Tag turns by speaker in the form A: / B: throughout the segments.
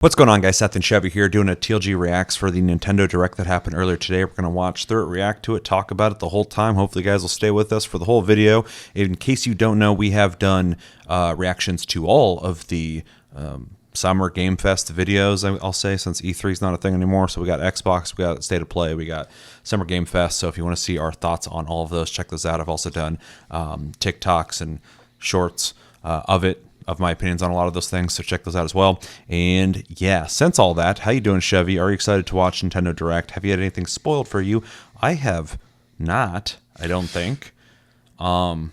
A: What's going on, guys? Seth and Chevy here doing a TLG Reacts for the Nintendo Direct that happened earlier today. We're going to watch through it, react to it, talk about it the whole time. Hopefully you guys will stay with us for the whole video. In case you don't know, we have done reactions to all of the Summer Game Fest videos, I'll say, since E3 is not a thing anymore. So we got Xbox, we got State of Play, we got Summer Game Fest. So if you want to see our thoughts on all of those, check those out. I've also done TikToks and shorts of my opinions on a lot of those things, so check those out as well. And yeah, since all that, how you doing, Chevy? Are you excited to watch Nintendo Direct? Have you had anything spoiled for you? I have not, I don't think. Yeah, I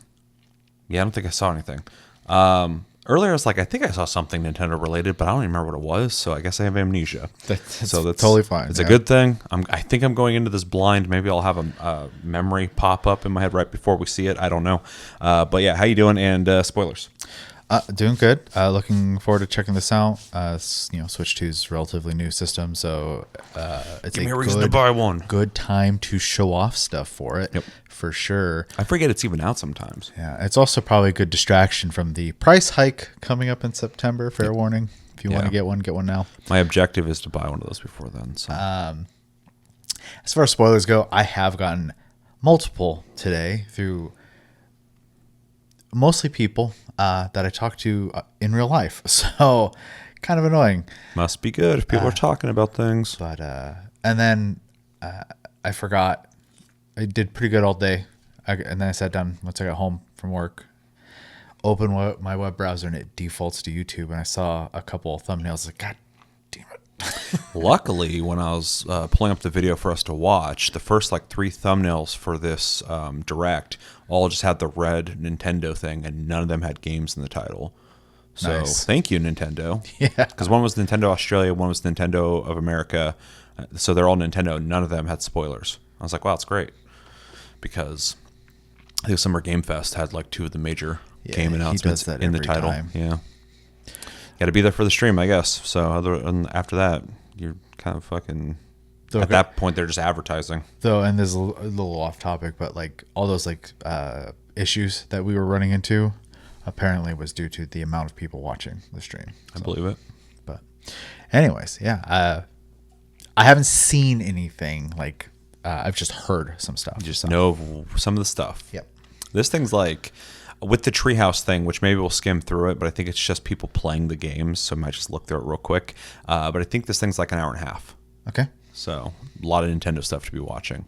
A: don't think I saw anything. Earlier I was like, I think I saw something Nintendo related, but I don't even remember what it was, so I guess I have amnesia.
B: That's totally fine.
A: It's a good thing. I think I'm going into this blind. Maybe I'll have a memory pop up in my head right before we see it. I don't know. But yeah, how you doing? And spoilers.
B: Doing good. Looking forward to checking this out. Switch 2's relatively new system, so it's
A: Give me a reason to buy one.
B: Good time to show off stuff for it, for sure.
A: I forget it's even out sometimes.
B: Yeah, it's also probably a good distraction from the price hike coming up in September. Fair warning. If you want to get one now.
A: My objective is to buy one of those before then. So.
B: As far as spoilers go, I have gotten multiple today through mostly people that I talk to in real life. So kind of annoying.
A: Must be good if people are talking about things.
B: But and then I forgot. I did pretty good all day. And then I sat down once I got home from work, opened my web browser, and it defaults to YouTube. And I saw a couple of thumbnails. Like, God damn it.
A: Luckily, when I was pulling up the video for us to watch, the first like 3 thumbnails for this Direct all just had the red Nintendo thing, and none of them had games in the title. So Thank you, Nintendo.
B: Yeah.
A: Because one was Nintendo Australia, one was Nintendo of America. So they're all Nintendo. None of them had spoilers. I was like, wow, that's great. Because I think Summer Game Fest had like 2 of the major game announcements in the title.
B: Time.
A: Yeah. Got to be there for the stream, I guess. So after that, you're kind of fucking... At that point, they're just advertising.
B: Though, and this is a little off topic, but like all those like issues that we were running into apparently was due to the amount of people watching the stream.
A: I believe it.
B: But anyways, yeah. I haven't seen anything. Like I've just heard some stuff.
A: You just know some of the stuff.
B: Yep.
A: This thing's like... With the treehouse thing, which maybe we'll skim through it, but I think it's just people playing the games, so I might just look through it real quick. But I think this thing's like an hour and a half.
B: Okay.
A: So a lot of Nintendo stuff to be watching.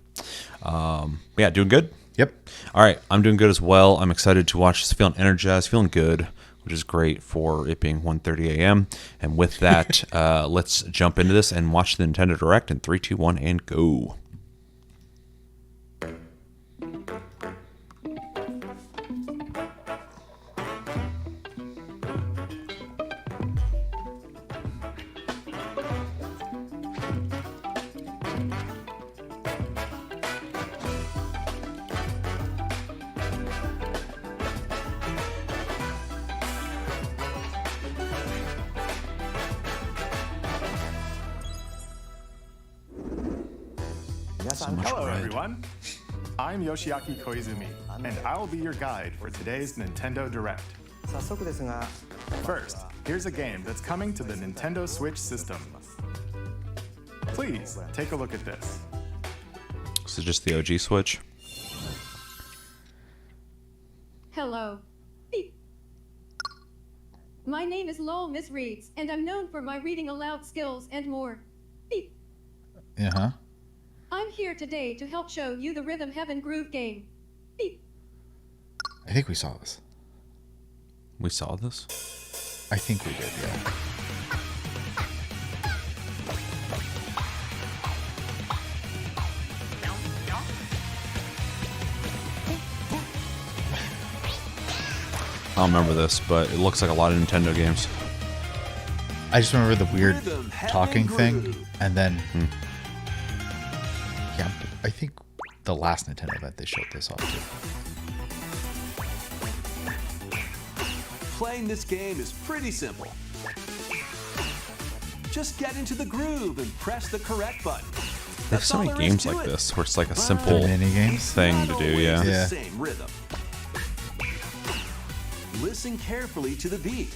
A: Yeah, doing good?
B: Yep.
A: All right, I'm doing good as well. I'm excited to watch this, feeling energized, feeling good, which is great for it being 1:30 a.m. And with that, let's jump into this and watch the Nintendo Direct in 3, 2, 1, and go.
C: Hello, everyone. I'm Yoshiaki Koizumi, and I'll be your guide for today's Nintendo Direct. First, here's a game that's coming to the Nintendo Switch system. Please take a look at this.
A: This is just the OG Switch.
D: Hello. Beep. My name is Lowell Miss Reeds, and I'm known for my reading aloud skills and more. Beep.
B: Uh-huh.
D: I'm here today to help show you the Rhythm Heaven Groove game. Beep.
B: I think we saw this.
A: We saw this?
B: I think we did, yeah.
A: I don't remember this, but it looks like a lot of Nintendo games.
B: I just remember the weird talking thing, and then... Yeah, I think the last Nintendo event they showed this off to.
E: Playing this game is pretty simple. Just get into the groove and press the correct button.
A: There's so many games like this where it's like a simple
B: mini games
A: thing to do, yeah.
B: Yeah.
E: Same rhythm. Listen carefully to the beat.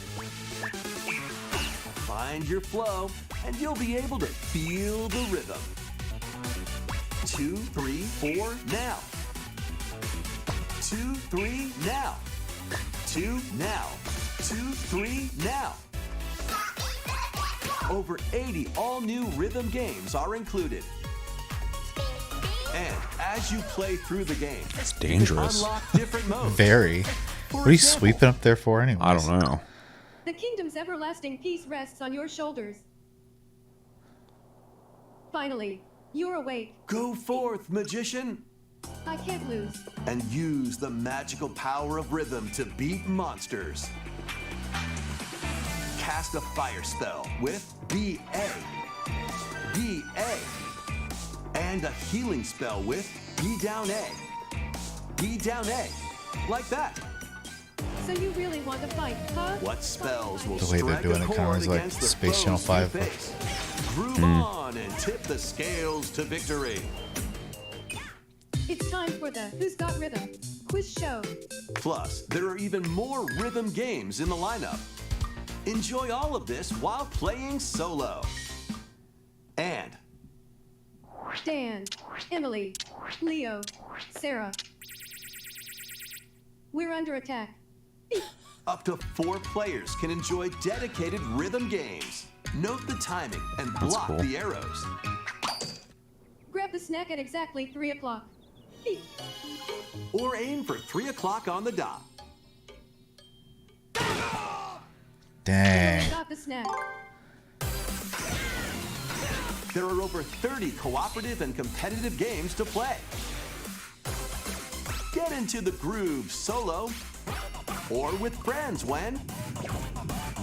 E: Find your flow, and you'll be able to feel the rhythm. 2, 3, 4, now. 2, 3, now. 2, now. 2, 3, now. Over 80 all-new rhythm games are included. And as you play through the game,
A: It's
E: you can
A: dangerous.
E: unlock different modes.
B: Very.
E: For
B: What are you
E: example,
B: sweeping up there for anyway?
A: I don't know.
D: The kingdom's everlasting peace rests on your shoulders. Finally, you're awake.
E: Go forth, magician,
D: I can't lose.
E: and use the magical power of rhythm to beat monsters. Cast a fire spell with BA, BA, and a healing spell with B down A, B down A, like that.
D: So you really want to fight, huh?
E: What spells will
B: The way they're
E: strike
B: doing
E: a
B: it kinda
E: chord
B: is like
E: against the
B: Space Channel
E: foes you
B: 5.
E: face? Groove on and tip the scales to victory.
D: It's time for the Who's Got Rhythm quiz show.
E: Plus, there are even more rhythm games in the lineup. Enjoy all of this while playing solo. And
D: Dan, Emily, Leo, Sarah. We're under attack.
E: up to 4 players can enjoy dedicated rhythm games. Note the timing and block
A: cool.
E: the arrows.
D: Grab the snack at exactly 3 o'clock.
E: Or aim for 3 o'clock on the dot.
B: Dang.
D: Got the snack.
E: There are over 30 cooperative and competitive games to play. Get into the groove solo or with friends when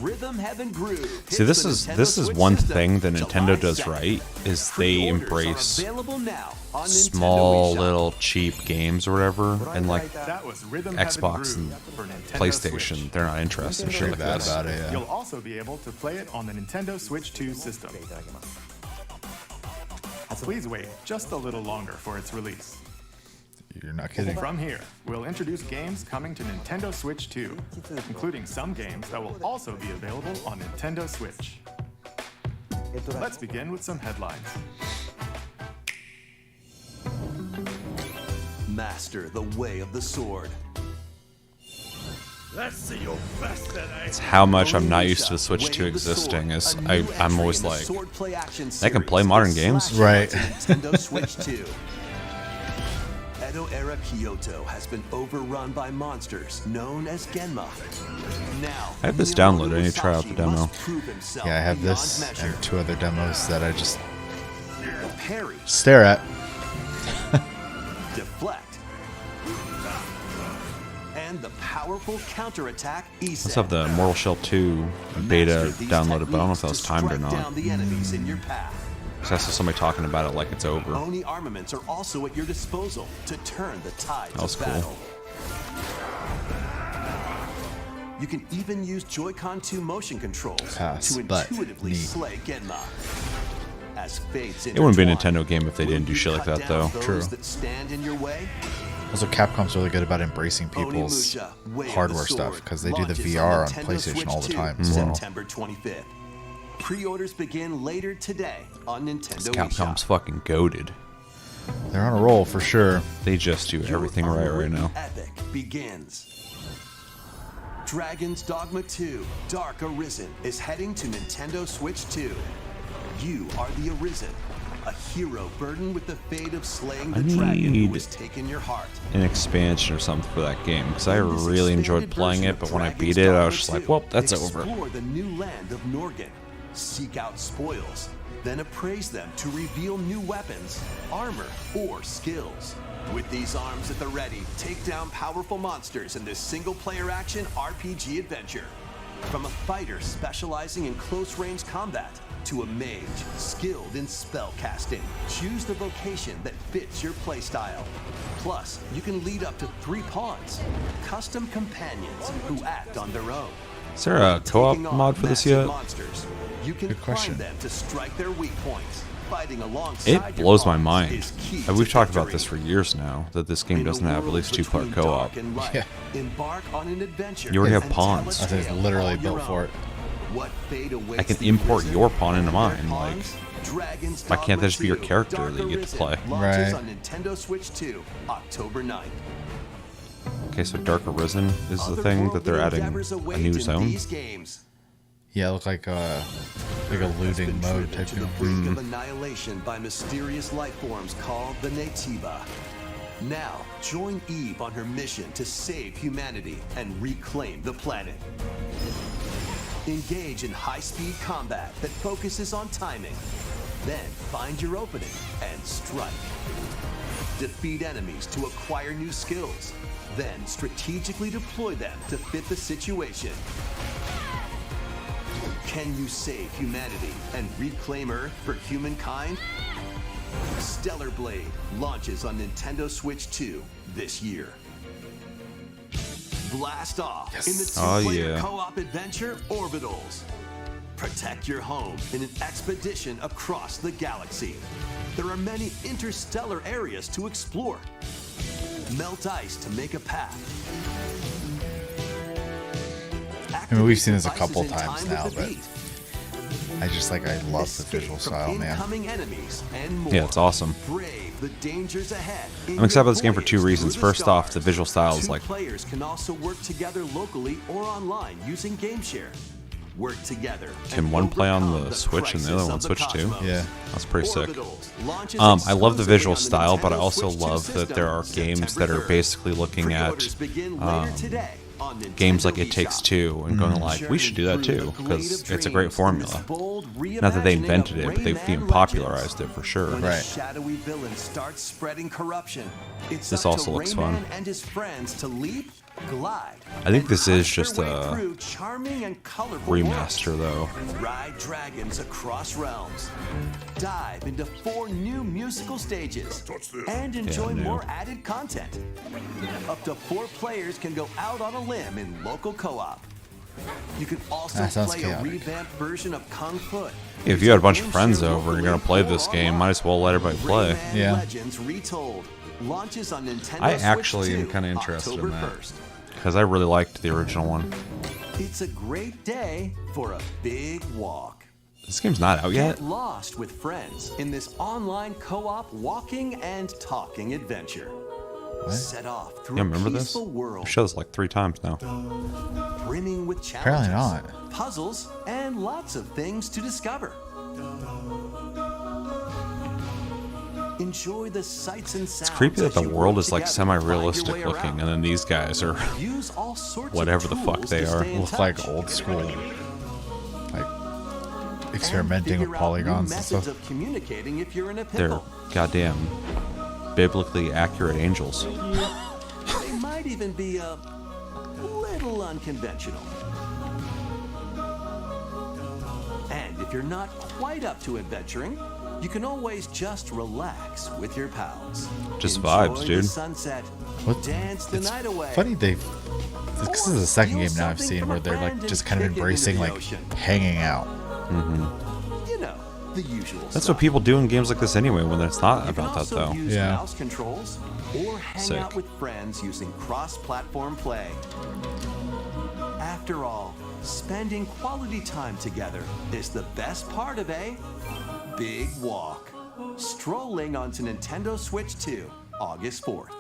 E: Rhythm Heaven Groove.
A: See,
E: hits
A: this
E: the
A: is
E: Nintendo Switch
A: one
E: system
A: thing that
E: July
A: Nintendo does
E: 2nd.
A: right is they
E: Pre-orders are
A: embrace
E: available now on Nintendo
A: small
E: eShop.
A: little cheap games or whatever, and like
C: That was Rhythm Heaven
A: Xbox
C: Groove
A: and
C: for Nintendo
A: PlayStation,
C: Switch.
A: they're not interested in shit
B: Pretty
A: like
B: bad
A: this.
B: about it, yeah.
C: You'll also be able to play it on the Nintendo Switch 2 system. Please wait just a little longer for its release.
B: You're not kidding.
C: From here, we'll introduce games coming to Nintendo Switch 2, including some games that will also be available on Nintendo Switch. Let's begin with some headlines.
E: Master the way of the sword.
A: It's how much I'm not used to the Switch 2 existing. Is I'm always like, they can play modern games?
B: Right.
E: Nintendo Switch 2. Edo-era Kyoto has been overrun by monsters known as Genma. Now,
A: I have this
E: Miyamoto
A: downloaded. I need to try out the
E: Musashi
A: demo.
E: must prove himself
B: Yeah, I have
E: beyond
B: this
E: measure.
B: and 2 other demos that I just
E: Parry,
B: stare at.
E: deflect, and the powerful counterattack Ise.
A: Let's have the Mortal Shell 2 beta
E: Master these
A: downloaded, but I don't know if that was
E: techniques to
A: timed or
E: strike
A: not.
E: down the enemies in your path.
A: Because I saw somebody talking about it like it's over.
E: Oni armaments are also at your disposal to turn the tide
A: That was
E: of
A: cool.
E: battle. You can even use Joy-Con 2 motion controls
B: Pass,
E: to
B: but
E: intuitively
B: neat.
E: slay Genma. As fates
A: It wouldn't be an
E: intertwine,
A: Nintendo game if they
E: will
A: didn't do
E: you
A: shit like
E: cut
A: that,
E: down
A: though.
E: those
B: True.
E: that stand in your way?
B: Also, Capcom's really good about embracing people's
E: Onimusha, Way of
B: hardware
E: the
B: stuff
E: Sword
B: because they do the
E: launches
B: VR on
E: Nintendo
B: PlayStation
E: Switch
B: all the
E: 2,
B: time as well.
E: September 25th. Pre-orders begin later today on Nintendo
A: Capcom's
E: eShop.
A: fucking goated.
B: They're on a roll for sure.
A: They just do
E: Your
A: everything right
E: unwritten
A: now.
E: Epic begins. Dragon's Dogma 2: Dark Arisen is heading to Nintendo Switch 2. You are the Arisen, a hero burdened with the fate of slaying the
A: I
E: dragon
A: need
E: who has taken your heart.
A: An expansion or something for that game because I
E: In this
A: really enjoyed
E: expanded
A: playing
E: version
A: it, but
E: of
A: when I
E: Dragon's
A: beat it, I
E: Dogma
A: was just like,
E: 2,
A: well, that's over.
E: Explore the new land of Norgan, seek out spoils, then appraise them to reveal new weapons, armor, or skills. With these arms at the ready, take down powerful monsters in this single-player action RPG adventure. From a fighter specializing in close-range combat to a mage skilled in spell casting, choose the vocation that fits your playstyle. Plus, you can lead up to 3 pawns, custom companions who act on their own.
A: Is there a co-op
E: Taking on
A: mod for this
E: massive
A: yet?
E: monsters, you can
B: Good question.
E: find them to strike their weak points. Fighting alongside
A: It
E: your
A: blows my
E: pawns
A: mind.
E: is key
A: We've
E: to
A: talked about
E: victory.
A: this for years now, that this game
E: In a
A: doesn't have at
E: world
A: least 2-part
E: between
A: co-op.
E: dark and light,
B: Yeah.
E: Embark on an adventure.
A: You already have
E: and tell a
A: pawns.
B: I think it's
E: tale
B: literally
E: all your
B: built for
E: own.
B: it.
E: What fate awaits
A: I can
E: the
A: import
E: prison,
A: your pawn into mine.
E: their
A: Like,
E: pawns? Dragon's
A: why can't that just be your
E: Dogma 2,
A: character
E: Dark
A: that you get to
E: Arisen
A: play?
E: Launches
B: Right.
E: on Nintendo Switch 2, October 9th.
A: okay, so Dark Arisen is the thing that they're
E: Otherworldly
A: adding
E: endeavors
A: a
E: await
A: new
E: in
A: zone.
E: these games.
B: Yeah, it looked like a looting
E: Been
B: mode
E: driven
B: type
E: to the
B: deal.
E: brink of annihilation by mysterious life forms called the Natiba. Now, join Eve on her mission to save humanity and reclaim the planet. Engage in high-speed combat that focuses on timing. Then find your opening and strike. Defeat enemies to acquire new skills. Then strategically deploy them to fit the situation. Can you save humanity and reclaim Earth for humankind? Stellar Blade launches on Nintendo Switch 2 this year. Blast off in the
A: Oh,
E: two-player
A: yeah.
E: co-op adventure Orbitals. Protect your home in an expedition across the galaxy. There are many interstellar areas to explore. Melt ice to make a path.
B: I mean, we've seen this a
E: Activate
B: couple
E: devices in
B: times
E: time
B: now,
E: with the
B: but
E: beat.
B: I love the
E: Escape
B: visual
E: from
B: style, man.
E: incoming enemies and more.
A: Yeah, it's awesome.
E: Brave the dangers ahead.
A: I'm excited about this game for two reasons. First off, the visual style is like,
E: players can also work together locally or online using GameShare. Work together.
A: Can
E: and
A: one play on
E: overcome
A: the Switch and the other
E: crisis
A: one
E: of the
A: Switch too?
E: cosmos.
B: Yeah.
A: That's pretty sick.
E: Orbitals launches
A: I love the visual
E: exclusively on
A: style,
E: the
A: but I
E: Nintendo
A: also
E: Switch 2
A: love that there are
E: system,
A: games that
E: September
A: are
E: 3rd.
A: basically looking at
E: Pre-orders begin later today on Nintendo
A: games like It Takes
E: eShop.
A: Two and going like, we should do that too, because it's a great formula. Not that they invented it, but they've popularized it for sure.
E: When a
B: Right.
E: shadowy villain starts spreading corruption, it's
A: This
E: up
A: also
E: to
A: looks
E: Rayman
A: fun.
E: and his friends to leap, glide.
A: I think
E: and
A: this is
E: hunt their
A: just
E: way
A: a
E: through charming and colorful
A: Remaster though.
E: worlds. Ride dragons across realms. Dive into 4 new musical stages and enjoy
A: new.
E: more added content. Up to 4 players can go out on a limb in local co-op. You can also
B: That sounds
E: play
B: chaotic.
E: a revamped version of Kung Fu.
A: If you had a bunch of friends over and you're gonna play this game, might as well let everybody play.
E: Rayman
B: Yeah.
E: Legends Retold launches on Nintendo
A: I
E: Switch
A: actually am
E: 2,
A: kinda interested in
E: October
A: that.
E: 1st.
A: Because I really liked the original one.
E: It's a great day for a big walk.
A: This game's not out yet.
E: Get lost with friends in this online co-op walking and talking adventure. Set off through
A: You
E: a
A: remember this?
E: peaceful world
A: I've showed this like 3 times now.
E: brimming with
B: Apparently
E: challenges,
B: not.
E: puzzles, and lots of things to discover. Enjoy the sights and sounds.
A: It's creepy that
E: as
A: the
E: you
A: world
E: work
A: is like
E: together to find your
A: semi-realistic
E: way
A: looking,
E: around.
A: and then these guys are
E: Use all sorts
A: whatever
E: of
A: the fuck
E: tools
A: they
E: to
A: are.
E: stay in
B: Look like
E: touch.
B: old school, like
E: And
B: experimenting with
E: figure out new
B: polygons and
E: methods
B: stuff.
E: of communicating if you're in a
A: they're
E: pickle.
A: goddamn biblically accurate angels.
E: They might even be a little unconventional. And if you're not quite up to adventuring, you can always just relax with your pals.
A: Just
E: Enjoy
A: vibes,
E: the
A: dude.
E: sunset.
B: What?
E: Dance the night away.
B: Funny this is the second
E: Steal
B: game now I've
E: something
B: seen
E: from
B: where
E: a
B: they're like
E: friend
B: just
E: and
B: kind of
E: kick it into
B: embracing
E: the
B: like
E: ocean.
B: hanging out.
E: You know, the usual
A: That's
E: stuff.
A: what people do in games like this anyway, when it's not
E: You can
A: about that
E: also
A: though.
E: use
B: Yeah.
E: mouse controls or hang
A: Sick.
E: out with friends using cross-platform play. After all, spending quality time together is the best part of a big walk. Strolling onto Nintendo Switch 2, August 4th.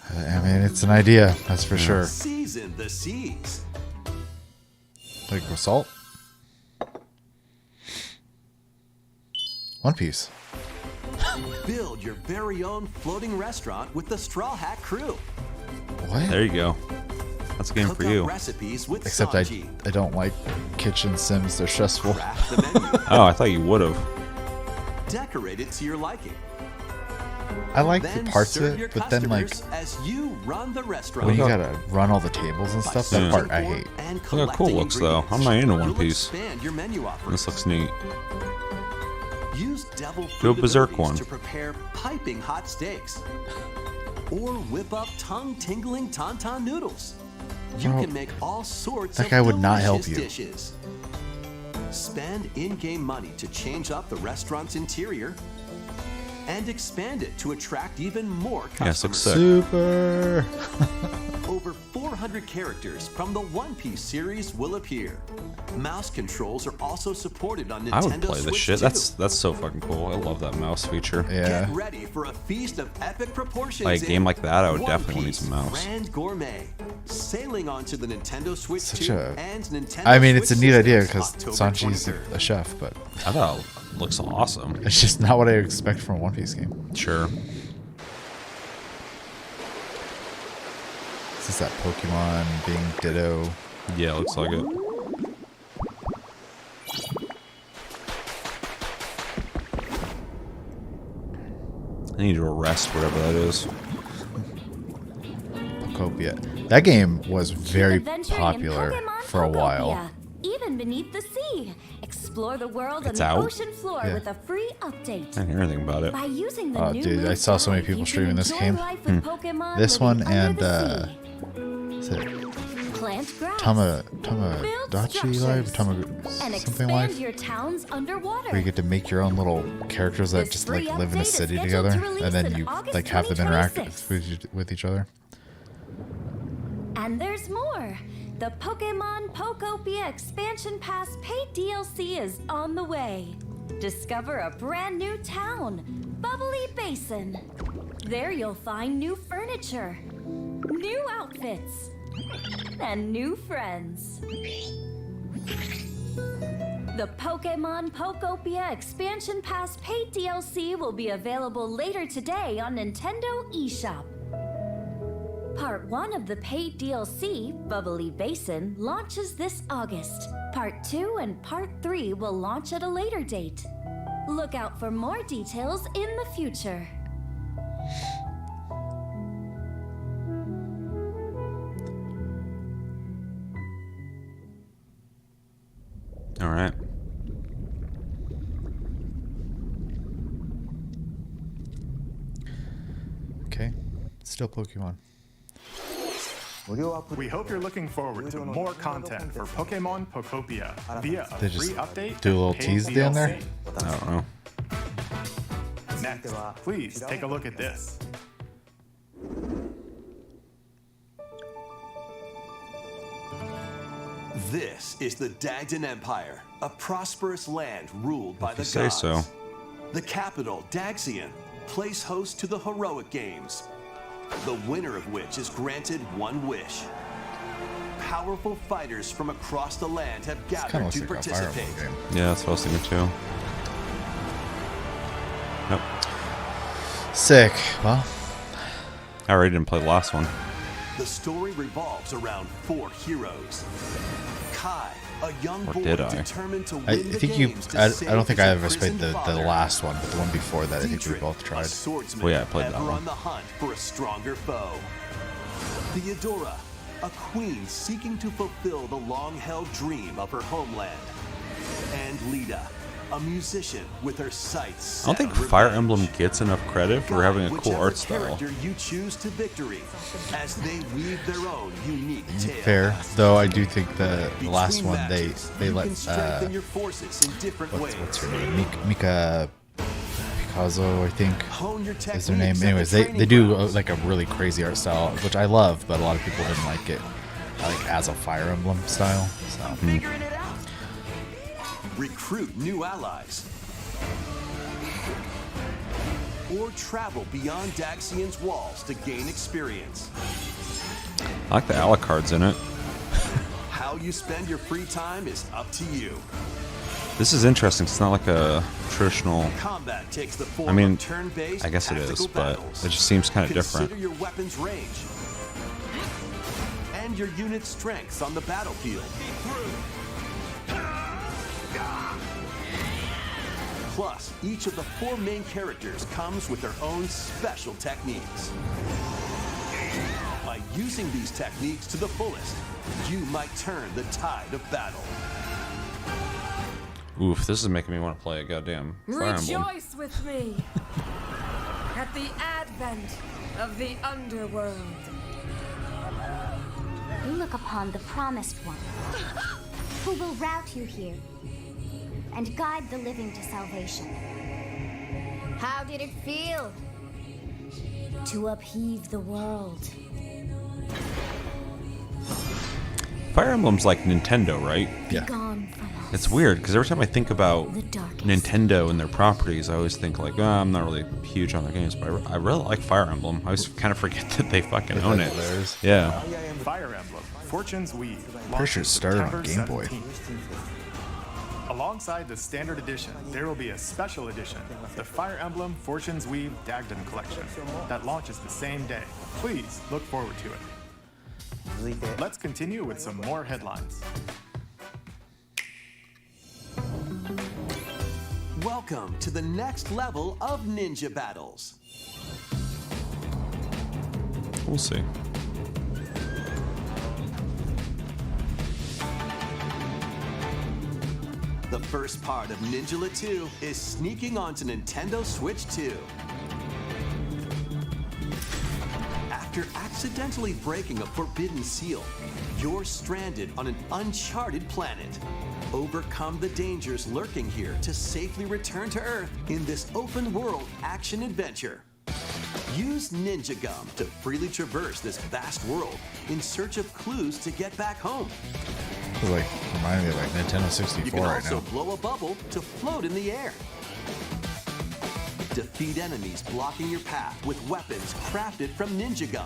B: I mean, it's an idea, that's for sure.
E: Season the seas.
B: Like with salt. One Piece.
E: Build your very own floating restaurant with the Straw Hat Crew.
B: What?
A: There you go. That's a game
E: Cook
A: for
E: up
A: you.
E: recipes with
B: Except I
E: Sanji.
B: don't like kitchen sims. They're stressful.
E: Craft the menu.
A: Oh, I thought you would have.
E: Decorate it to your liking.
B: I like
E: Then
B: the parts of
E: serve your
B: it, but then like
E: customers as you run the restaurant.
B: when you gotta run all the tables and
E: By
B: stuff, that
E: searching
B: part I
E: for
B: hate.
E: and
A: Look how cool it
E: collecting
A: looks, though. I'm not into One
E: you'll
A: Piece.
E: Expand your menu offerings.
A: This looks neat.
E: Use devil
A: Do a
E: fruit
A: berserk
E: abilities
A: one.
E: to prepare piping hot steaks, or whip up tongue-tingling tauntaun noodles. You
B: Bro,
E: can make all sorts
B: that
E: of
B: guy would not help
E: delicious
B: you.
E: dishes. Spend in-game money to change up the restaurant's interior and expand it to attract even more
A: Yeah, this
E: customers.
A: looks sick.
B: Super.
E: Over 400 400 characters from the One Piece series will appear. Mouse controls are also supported on Nintendo
A: I would play this
E: Switch
A: shit.
E: 2.
A: That's so fucking cool. I love that mouse feature.
B: Yeah.
E: Get ready for a feast of epic proportions.
A: Like a game
E: in
A: like that, I would
E: One
A: definitely want to
E: Piece
A: use a mouse.
E: Grand Gourmet, sailing onto the Nintendo Switch
B: Such
E: 2
B: a-
E: and Nintendo
B: I mean, it's a
E: Switch
B: neat idea
E: systems
B: because
E: October
B: Sanji's
E: 23rd.
B: a chef, but
A: I thought it looks awesome.
B: it's just not what I expect from a One Piece game.
A: Sure.
B: Is this that Pokemon being Ditto?
A: Yeah, looks like it. I need to arrest whatever that is.
B: Pokopia. That game was very
F: Adventuring in
B: popular
F: Pokemon
B: for a while.
F: Pokopia, even beneath the sea. Explore the world
A: It's
F: on the
A: out?
F: ocean floor
B: Yeah.
F: with a free update.
A: I didn't hear anything about it.
F: By using the
B: Oh,
F: new
B: dude, I
F: move
B: saw so many
F: guide,
B: people
F: you can
B: streaming this
F: enjoy
B: game.
F: life with Pokemon
B: This
F: living
B: one
F: under
B: and
F: the
B: is it
F: sea. Plant grass. Build
B: Tamagotchi Live?
F: structures, and
B: Something
F: expand
B: Live?
F: your towns underwater.
B: Where you get to make your own little characters that
F: This
B: just
F: free
B: like live in a
F: update is
B: city
F: scheduled
B: together,
F: to release
B: and then
F: in
B: you
F: August
B: like have them interact
F: 2026.
B: with each other.
F: And there's more. The Pokemon Pokopia Expansion Pass paid DLC is on the way. Discover a brand new town, Bubbly Basin. There you'll find new furniture, new outfits, and new friends. The Pokemon Pokopia Expansion Pass paid DLC will be available later today on Nintendo eShop. Part 1 of the paid DLC, Bubbly Basin, launches this August. Part 2 and Part 3 will launch at a later date. Look out for more details in the future.
A: All right.
B: Okay, still Pokemon.
C: We hope you're looking forward to more content for Pokemon Pokopia via a
B: They
C: free
B: just
C: update
B: do a little
C: and paid
B: tease at the end there?
C: DLC.
A: I don't know.
C: Next, please take a look at this.
E: This is the Dagdan Empire, a prosperous land ruled by the
A: you say
E: gods.
A: so.
E: The capital, Daxian, plays host to the heroic games, the winner of which is granted one wish. Powerful fighters from across the land have
B: Kind of
E: gathered
B: looks
E: to
B: like a Fire
E: participate.
B: Emblem game.
A: Yeah, that's what I was thinking too. Nope.
B: Sick. Well,
A: I already didn't play the last one.
E: The story revolves around 4 heroes. Kai, a young
A: Or
E: boy
A: did I?
E: determined to win
B: I
E: the
B: think you.
E: games to
B: I
E: save
B: don't think
E: his
B: I ever played
E: imprisoned
B: the
E: father.
B: last one, but the one before that, I think we
E: Dietrich,
B: both
E: a
B: tried.
E: swordsman,
A: Well, yeah, I played that
E: ever
A: one.
E: on the hunt for a stronger foe. Theodora, a queen seeking to fulfill the long-held dream of her homeland. And Lita, a musician with her sights
A: I don't
E: set
A: think
E: on
A: Fire
E: revenge.
A: Emblem gets enough credit for having a cool
E: Whichever
A: art style.
E: character you choose to victory, as they weave their own unique tale.
B: Fair, though I do think the last
E: Between
B: one they
E: matches,
B: they
E: you
B: let
E: can strengthen your forces in different ways.
B: what's her name? Mika Picasso, I think
E: Hone your
B: is their name.
E: techniques at the
B: Anyways, they
E: training
B: do
E: grounds.
B: like a really crazy art style, which I love, but a lot of people didn't like it, like as a Fire Emblem style. So
E: Figuring it out. Recruit new allies. Or travel beyond Daxian's walls to gain experience.
A: I like the Alucards in it.
E: How you spend your free time is up to you.
A: This is interesting. It's not like a traditional.
E: Combat takes the form
A: I mean,
E: of turn-based
A: I guess it is,
E: tactical
A: but
E: battles.
A: it just seems kind of
E: Consider
A: different.
E: your weapon's range and your unit's strengths on the battlefield. Plus, each of the 4 main characters comes with their own special techniques. By using these techniques to the fullest, you might turn the tide of battle.
A: Oof, this is making me want to play a goddamn Fire Emblem.
G: Rejoice with me at the advent of the underworld.
H: You look upon the promised one, who will route you here and guide the living to salvation. How did it feel to upheave the world?
A: Fire Emblem's like Nintendo, right?
B: Yeah.
F: Gone from us.
A: It's weird because every time I think about
F: The darkest.
A: Nintendo and their properties, I always think like, oh, I'm not really huge on their games, but I really like Fire Emblem. I always kind of forget that they fucking own it.
B: Theirs.
A: Yeah.
C: Fire Emblem, Fortune's Weave.
B: Pretty sure it started on
C: September
B: Game Boy.
C: 17th. Alongside the standard edition, there will be a special edition, the Fire Emblem Fortune's Weave Dagden Collection, that launches the same day. Please look forward to it. Let's continue with some more headlines.
E: Welcome to the next level of ninja battles.
A: We'll see.
E: The first part of Ninja 2 is sneaking onto Nintendo Switch 2. After accidentally breaking a forbidden seal, you're stranded on an uncharted planet. Overcome the dangers lurking here to safely return to Earth in this open-world action-adventure. Use Ninja Gum to freely traverse this vast world in search of clues to get back home.
B: It's like reminding me of like Nintendo
E: You
B: 64
E: can
B: right
E: also
B: now.
E: blow a bubble to float in the air. Defeat enemies blocking your path with weapons crafted from Ninja Gum.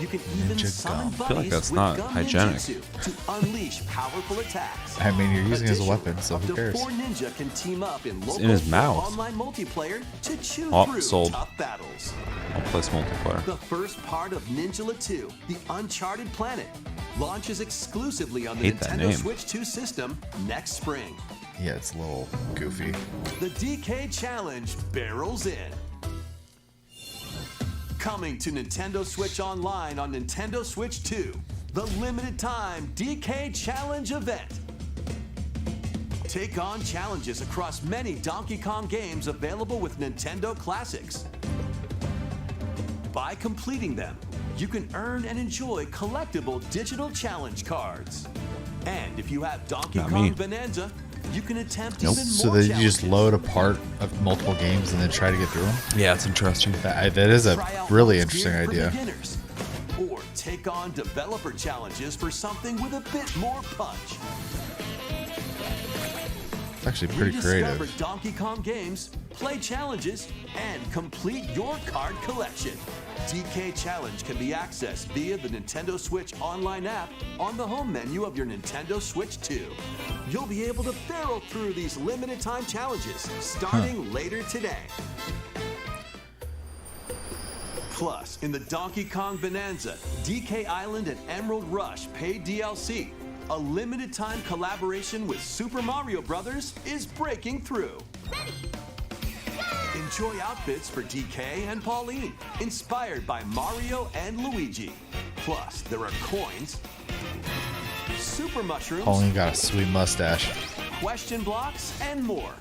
E: You can even
B: Ninja
E: summon
B: Gum.
A: I feel like
E: buddies
A: that's
E: with
A: not
E: gum
A: hygienic.
E: ninjutsu to unleash powerful attacks.
B: I mean, you're using it as a
E: Additionally,
B: weapon, so
E: up
B: who
E: to
B: cares?
E: 4 ninja can team up in local
A: in his mouth.
E: online multiplayer to chew
A: Oh,
E: through
A: sold.
E: tough battles.
A: I'll play some multiplayer.
E: The first part of Ninja 2, The Uncharted Planet, launches exclusively on the
A: Hate that
E: Nintendo
A: name.
E: Switch 2 system next spring.
B: Yeah, it's a little goofy.
E: The DK Challenge barrels in. Coming to Nintendo Switch Online on Nintendo Switch 2, the limited time DK Challenge event. Take on challenges across many Donkey Kong games available with Nintendo Classics. By completing them, you can earn and enjoy collectible digital challenge cards. And if you have Donkey
A: Not
E: Kong
A: me.
E: Bonanza, you can attempt
A: Nope.
E: even
B: So
E: more
B: that you just
E: challenges.
B: load a part of multiple games and then try to get through them.
A: Yeah, it's interesting.
B: That is a
E: Try out
B: really
E: modes
B: interesting
E: geared for
B: idea.
E: beginners. Or take on developer challenges for something with a bit more punch.
B: It's actually pretty
E: Rediscover
B: creative.
E: Donkey Kong games, play challenges, and complete your card collection. DK Challenge can be accessed via the Nintendo Switch Online app on the home menu of your Nintendo Switch 2. You'll be able to barrel through these limited time challenges starting later today. Plus, in the Donkey Kong Bonanza, DK Island and Emerald Rush paid DLC, a limited time collaboration with Super Mario Bros. Is breaking through. Enjoy outfits for DK and Pauline, inspired by Mario and Luigi. Plus, there are coins, super mushrooms,
B: Pauline got a sweet mustache.
E: question blocks, and more.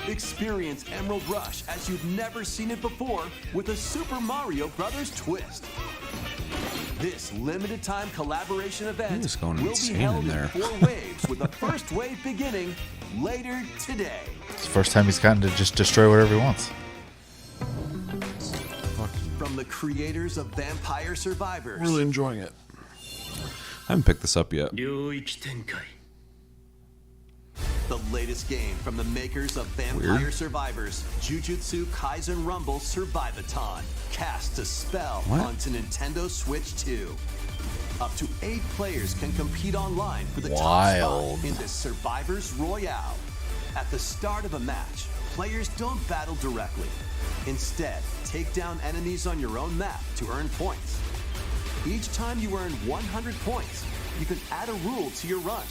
E: Experience Emerald Rush as you've never seen it before with a Super Mario Bros. Twist. This limited time collaboration event
A: just going
E: will be
A: insane
E: held
A: in
E: in
A: there.
E: 4 waves with the first wave beginning later today.
B: It's the first time he's gotten to just destroy whatever he wants.
E: From the creators of Vampire Survivors.
A: Really enjoying it. I haven't picked this up yet.
E: The latest game from the makers of Vampire
A: Weird.
E: Survivors, Jujutsu Kaisen Rumble Survivathon, casts a spell
A: What?
E: onto Nintendo Switch 2. Up to 8 players can compete online for the top
B: Wild.
E: spot in this Survivors Royale. At the start of a match, players don't battle directly. Instead, take down enemies on your own map to earn points. Each time you earn 100 points, you can add a rule to your run,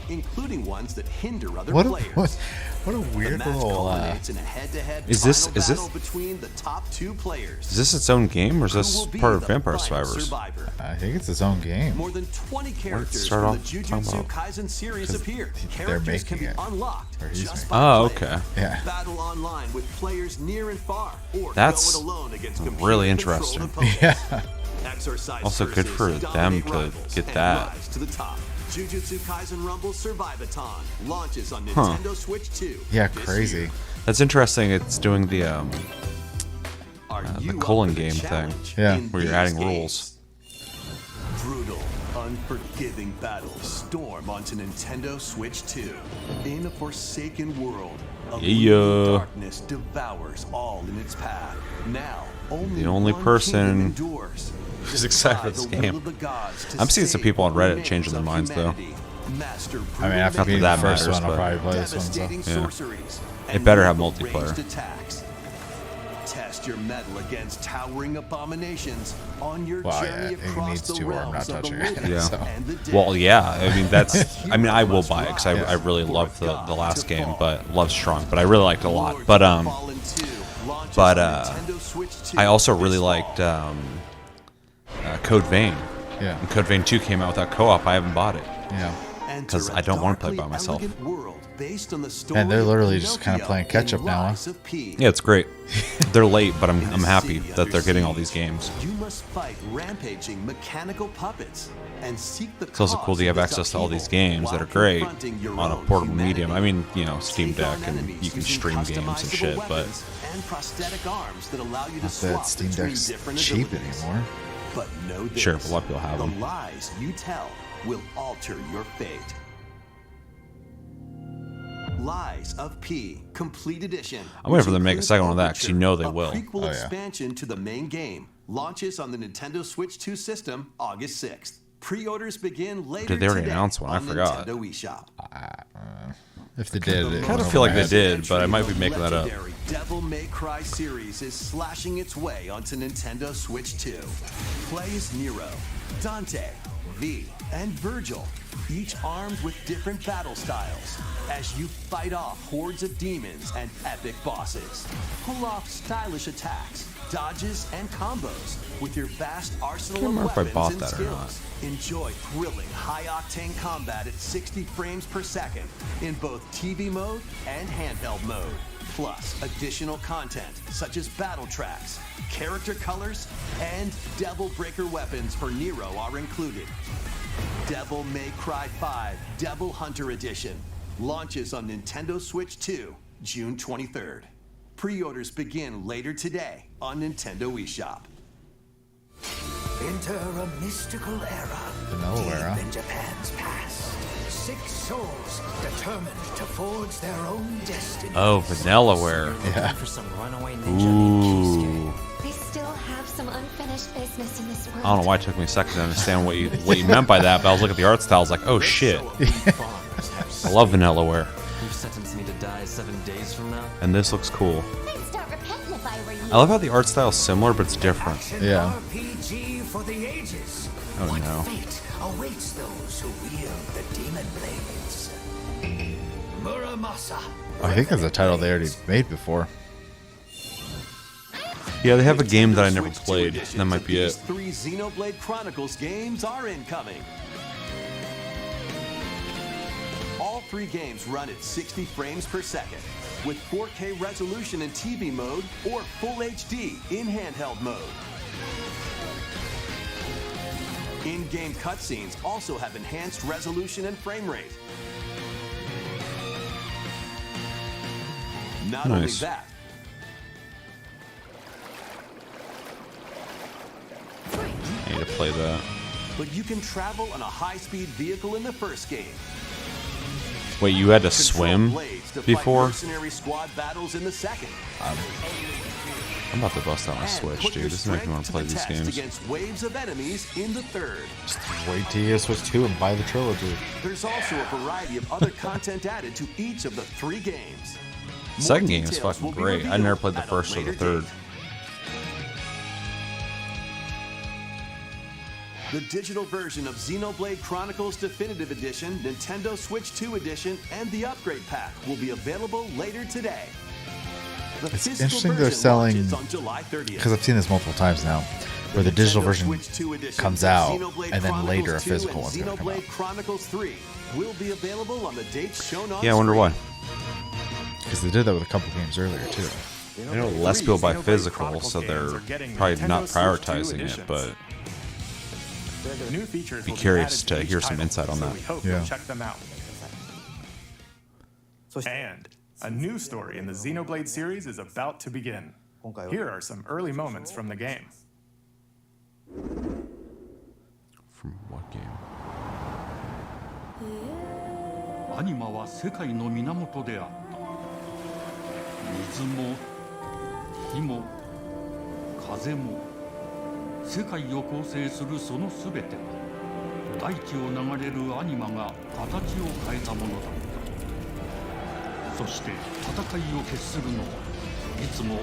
E: including ones that hinder other
B: What a,
E: players.
B: what a
E: The
B: weird
E: match
B: little.
E: culminates in a head-to-head
A: Is this-
E: final
A: is this-
E: battle between the top 2 players.
A: Is this its own game or is
E: Who
A: this
E: will be
A: part of
E: the
A: Vampire
E: final
A: Survivors?
E: survivor?
B: I think it's his own game.
E: More than 20 characters
A: start
E: from the
A: off talking
E: Jujutsu
A: about?
E: Kaisen series
B: 'Cause
E: appear.
B: they're
E: Characters can
B: making
E: be
B: it.
E: unlocked
B: Or he's
E: just
B: making
E: by
A: Oh,
E: playing.
A: okay.
B: Yeah.
E: Battle online with players near and far, or
A: That's
E: go it alone against
A: really
E: computer-controlled
A: interesting.
E: opponents.
B: Yeah.
E: Exorcise
A: Also good
E: curses,
A: for them
E: dominate
A: to
E: rivals,
A: get
E: and
A: that.
E: rise to the top. Jujutsu Kaisen Rumble Survivathon launches on Nintendo Switch 2.
B: Yeah,
E: this
B: crazy.
E: year.
A: That's interesting. It's doing the
E: Are
A: the
E: you up
A: colon
E: for the
A: game thing.
E: challenge
B: Yeah.
E: in
A: where you're
E: these
A: adding
E: games?
A: rules.
E: unforgiving battles storm onto Nintendo Switch 2. In a forsaken world, a looming darkness devours all in its path. Now, only
A: The only
E: one
A: person
E: kingdom endures.
A: who's excited for this game. I'm seeing some people on Reddit changing their minds, though.
B: I mean, after being the
A: that
B: first
A: matters,
B: one, I'll
A: but-
B: probably play this one. So.
A: Yeah. It better have multiplayer.
E: Test your mettle against towering abominations on your
B: Well,
E: journey
B: yeah, it
E: across
B: needs
E: the
B: to, or I'm
E: realms
B: not
E: of the
B: touching it.
E: living
A: Yeah.
B: So.
E: and the dead.
A: Well, yeah. I mean, that's. I mean, I will
E: Must
A: buy it because I
E: rise
A: really
E: for
A: loved the
E: God
A: last
E: to
A: game,
E: fall.
A: but Love Strong. But I really liked it a lot.
E: Lords
A: But
E: of the Fallen 2 launches
A: but,
E: on Nintendo Switch 2
A: I also
E: this
A: really
E: fall.
A: liked Code Vein.
B: Yeah.
A: When Code Vein 2 came out without co-op, I haven't bought it.
B: Yeah.
A: 'Cause I don't wanna play by myself.
E: And
B: they're literally just kinda playing catch up now, huh?
A: Yeah, it's great. They're late, but I'm happy that they're getting all these games.
E: You must fight rampaging mechanical puppets and seek the
A: It's also cool that you have access to all these games that are great on a portable medium. I mean, you know, Steam Deck, and you can stream games and shit, but
E: and prosthetic arms that allow you to
B: Not
E: swap
B: that Steam
E: between
B: Deck's
E: different
B: cheap
E: abilities.
B: anymore.
E: But know this,
A: Sure, but a lot of people have
E: the
A: them.
E: lies you tell will alter your fate. Lies of P Complete Edition.
A: I'm waiting for them to make a
E: which
A: second one of that,
E: includes
A: 'cause you know they
E: a
A: will.
E: prequel
B: Oh, yeah.
E: expansion to the main game launches on the Nintendo Switch 2 system August 6th. Pre-orders begin later
A: Did they already
E: today
A: announce one? I
E: on
A: forgot.
E: Nintendo eShop.
B: If they did, it
A: I kind of
B: was
A: feel like they
B: overnight.
A: did, but I might be making that up.
E: Legendary Devil May Cry series is slashing its way onto Nintendo Switch 2. Play as Nero, Dante, V, and Virgil, each armed with different battle styles, as you fight off hordes of demons and epic bosses. Pull off stylish attacks, dodges, and combos with your vast arsenal
A: Can't
E: of
A: remember if I
E: weapons
A: bought
E: and
A: that or not.
E: skills. Enjoy thrilling, high-octane combat at 60 frames per second in both TV mode and handheld mode. Plus, additional content such as battle tracks, character colors, and Devil Breaker weapons for Nero are included. Devil May Cry 5 Devil Hunter Edition launches on Nintendo Switch 2, June 23rd. Pre-orders begin later today on Nintendo eShop.
I: Enter a mystical era.
B: Vanilla
I: deep
B: era.
I: in Japan's past. 6 souls determined to forge their own destiny.
A: Oh, Vanillaware.
B: Yeah.
G: For some runaway ninja named
A: Ooh.
H: I still have some unfinished business in this world.
A: I don't know why it took me a second to understand what you meant by that, but I was looking at the art style, I was like, oh shit. I love Vanillaware.
J: You've sentenced me to die 7 days from now?
A: And this looks cool.
H: I'd start repenting if I were you.
A: I love how the art style is similar, but it's different.
I: Action
B: Yeah.
I: RPG for the ages.
A: Oh,
I: what
A: no.
I: fate awaits those who wield the demon blades? Muramasa.
B: I think that's a title they already made before.
A: Yeah, they have a game that I never
E: Switch 2
A: played.
E: editions
A: That might
E: of
A: be
E: these
A: it.
E: 3 Xenoblade Chronicles games are incoming. All 3 games run at 60 frames per second, with 4K resolution in TV mode or Full HD in handheld mode. In-game cutscenes also have enhanced resolution and frame rate. Not only
A: Nice.
E: that,
A: I need to play that.
E: but you can travel on a high-speed vehicle in the first game.
A: Wait, you had to
E: Control
A: swim
E: blades to fight
A: before?
E: mercenary squad battles in the second.
A: I'm about to bust out my
E: And
A: Switch,
E: put
A: dude.
E: your
A: This is making me want
E: strength
A: to play
E: the
A: these
E: test
A: games.
E: against waves of enemies in the third.
B: Wait till you get Switch 2 and buy the trilogy.
E: There's also a variety of other content added to each of the 3 games. More
A: Second game is
E: details
A: fucking
E: will be
A: great. I never
E: revealed
A: played the
E: at a
A: first or the
E: later
A: third.
E: date. The digital version of Xenoblade Chronicles Definitive Edition, Nintendo Switch 2 Edition, and the Upgrade Pack will be available later today. The
B: It's
E: physical
B: interesting they're
E: version
B: selling,
E: launches on July 30th.
B: because I've seen this multiple times now, where the digital
E: Nintendo
B: version
E: Switch 2 editions
B: comes
E: of
B: out,
E: Xenoblade
B: and then
E: Chronicles
B: later a
E: 2
B: physical
E: and
B: one's going to come out.
E: Xenoblade Chronicles 3 will be available on the dates shown on
A: Yeah, I wonder why.
B: Because they did that with a couple games earlier, too.
A: I know less people buy
C: Xenoblade
A: physical,
C: Chronicles
A: so
C: games
A: they're
C: are getting
A: probably
C: Nintendo
A: not
C: Switch 2
A: prioritizing it,
C: editions.
A: but
C: New features
A: Be
C: will
A: curious
C: added
A: to
C: each
A: hear some
C: title,
A: insight on
C: so
A: that.
C: we hope
B: Yeah.
C: you'll check them out. And a new story in the Xenoblade series is about to begin. Here are some early moments from the game.
A: from what game?
K: アニマは世界の源であった。水も火も風も世界を構成するそのすべては大地を流れるアニマが形を変えたものだった。そして戦いを決するのはいつも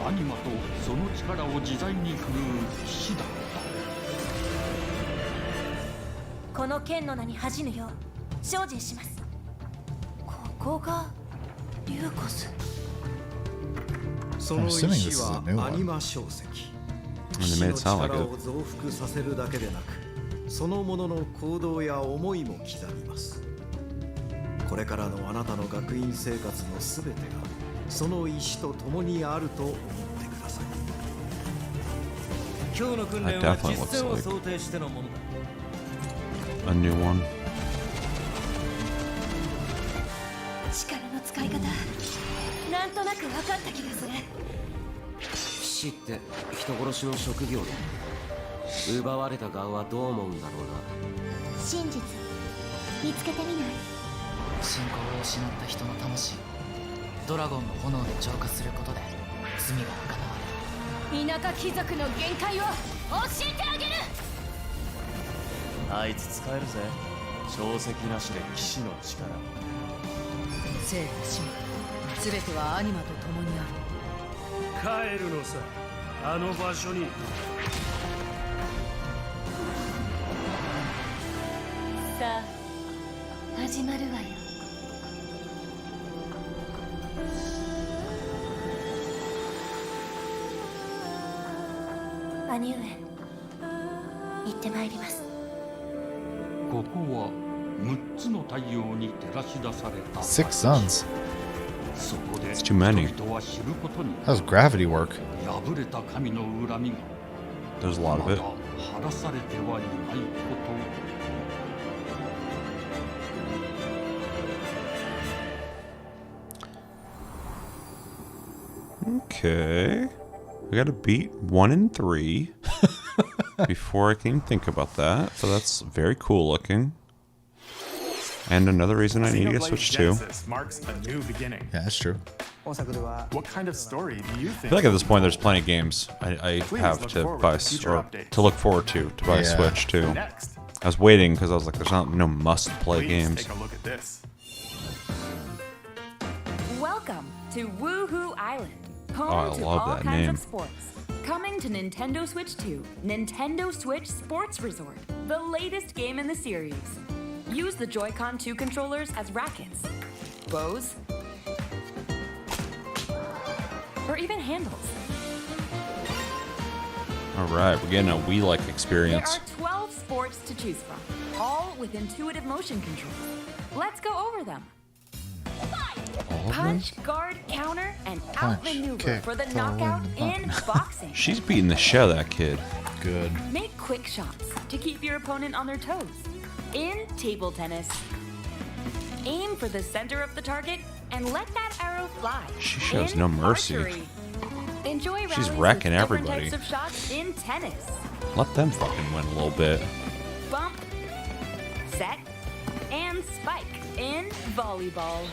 K: アニマとその力を自在に振るう騎士だった。
F: この剣の名に恥じぬよう精進します。ここがリューコス。
L: その石はアニマ小石。騎士の力を増幅させるだけでなく、そのものの行動や思いも刻みます。これからのあなたの学院生活のすべてがその石と共にあると思ってください。
I: 今日の訓練は実戦を想定してのものだ。
A: A new one.
F: 力の使い方、なんとなく分かった気がする。
J: 騎士って人殺しの職業で、奪われた側はどう思うんだろうな。
H: 真実見つけてみない？
M: 信仰を失った人の魂をドラゴンの炎で浄化することで罪が贖われる。
F: 田舎貴族の限界を教えてあげる。
N: あいつ使えるぜ。小石なしで騎士の力。
G: 生と死すべてはアニマと共にある。
I: 帰るのさ、あの場所に。
F: さあ始まるわよ。兄上、行ってまいります。
K: ここは6つの太陽に照らし出された。
B: 6 suns.
K: そこで
A: It's too many.
K: 人々は知ることに。
B: How's gravity work?
K: 破れた神の恨みが
A: There's a lot of it.
K: まだ晴らされてはいないこと。
A: Okay. We gotta beat 1 and 3 before I can even think about that. So that's very cool looking. And another reason I need to get Switch 2.
C: Marks a new beginning.
B: Yeah, that's true.
C: What kind of story do you think?
A: I feel like at this point there's plenty of games I have to buy or to look forward to buy Switch 2. I was waiting because I was like, there's no must-play games.
C: Take a look at this.
O: Welcome to Woohoo Island, home
A: I
O: to
A: love
O: all
A: that
O: kinds
A: name.
O: of sports. Coming to Nintendo Switch 2, Nintendo Switch Sports Resort, the latest game in the series. Use the Joy-Con 2 controllers as rackets, bows, or even handles.
A: Alright, we're getting a Wii-like experience.
O: There are 12 sports to choose from, all with intuitive motion controls. Let's go over them. Punch, guard, counter, and outmaneuver for the knockout in boxing.
A: She's beating the shit out of that kid.
B: Good.
O: Make quick shots to keep your opponent on their toes. In table tennis, aim for the center of the target and let that arrow fly.
A: She shows no mercy.
O: Archery. Enjoy
A: She's
O: rallies
A: wrecking
O: with different
A: everybody.
O: types of shots in tennis.
A: Let them fucking win a little bit.
O: Bump, set, and spike in volleyball.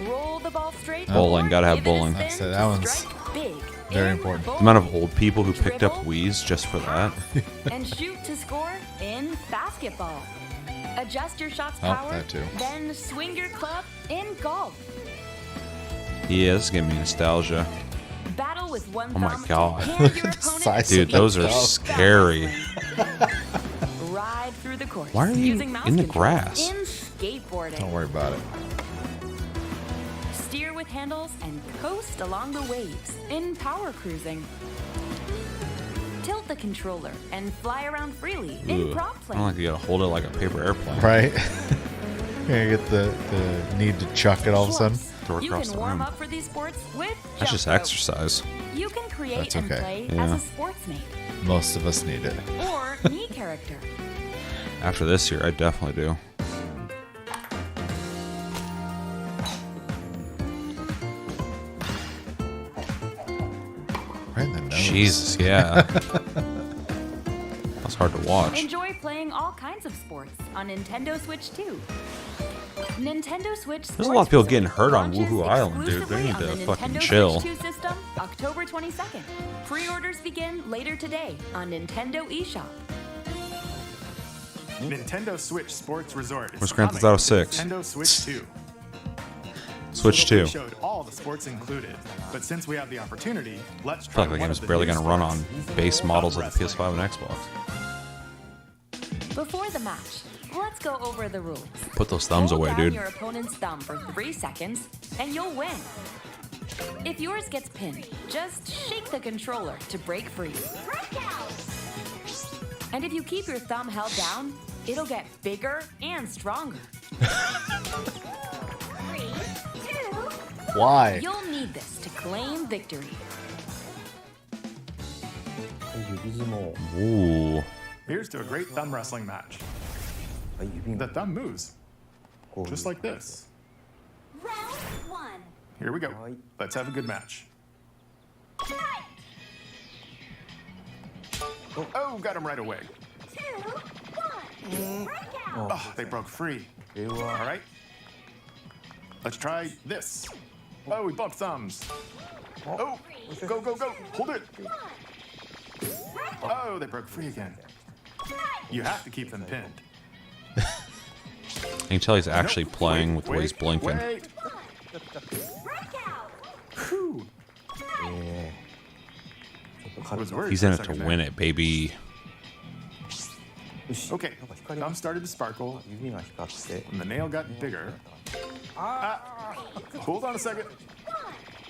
O: Roll the ball straight.
A: Bowling, gotta have
O: give it a
A: bowling.
O: spin
B: So
O: to
B: that one's
O: strike big
B: very
O: in
B: important.
A: The amount of old people who picked up Wii's just for that.
O: and shoot to score in basketball. Adjust your shot's
B: Oh,
O: power,
B: that too.
O: then swing your club in golf.
A: Yeah, this is giving me nostalgia.
O: Battle with one
A: Oh my
O: thumb to
A: god.
O: hand
B: Look
O: your
B: at the
O: opponent
B: size
A: Dude,
B: of that
A: those are
B: dog.
A: scary.
O: Ride through the course
A: Why are you
O: using mouse
A: in the
O: controls
A: grass?
O: in skateboarding.
B: Don't worry about it.
O: Steer with handles and coast along the waves in power cruising. Tilt the controller and fly around freely in
A: Ugh.
O: prop
A: I
O: plane.
A: don't like you gotta hold it like a paper airplane.
B: Right? You're gonna get the need to chuck it all of a sudden.
A: Throw it
O: You
A: across
O: can
A: the
O: warm
A: room.
O: up for these sports with
A: That's just
O: jump rope.
A: exercise.
O: You can create
B: That's
O: and
B: okay.
O: play as
A: Yeah.
O: a sportsmate
B: Most of us need it.
O: or me character.
A: After this year, I definitely do.
B: Right in the nose.
A: Jesus, yeah. That's hard to watch.
O: Enjoy playing all kinds expansive sports on Nintendo Switch 2. Nintendo Switch
A: There's a lot of people getting hurt on
O: launches
A: Woohoo Island, dude. They
O: exclusively
A: need
O: on
A: to
O: the
A: fucking
O: Nintendo
A: chill.
O: Switch 2 system, October 22nd. Pre-orders begin later today on Nintendo eShop.
C: Nintendo Switch Sports Resort.
A: Where's Grand Theft Auto 6?
C: Nintendo Switch 2.
A: Switch
C: So
A: 2.
C: we showed all the sports included, but since we have the opportunity, let's
A: I
C: try
A: feel like the
C: one
A: game's
C: of the
A: barely
C: new
A: going to run on
C: sports.
A: base models of the
C: Wrestling.
A: PS5 and Xbox.
O: Before the match, let's go over the rules.
A: Put those thumbs
O: Hold
A: away,
O: down
A: dude.
O: your opponent's thumb for 3 seconds, and you'll win. If yours gets pinned, just shake the controller to break free. And if you keep your thumb held down, it'll get bigger and stronger.
B: Why?
O: You'll need this to claim victory.
A: Ooh.
C: Here's to a great thumb wrestling match. The thumb moves, just like this.
H: Round 1.
C: Here we go. Let's have a good match. Oh, got him right away.
H: 2, 1.
C: Oh, they broke free. All right. Let's try this. Oh, we bumped thumbs. Oh, go, go, go. Hold it. Oh, they broke free again. You have to keep them pinned.
A: You can tell he's actually playing with the way he's blinking.
C: Wait. Whew. I was worried
A: He's
C: for
A: in
C: a
A: it to
C: second there.
A: win it, baby.
C: Okay, thumb started to sparkle, and the nail got bigger. Hold on a second.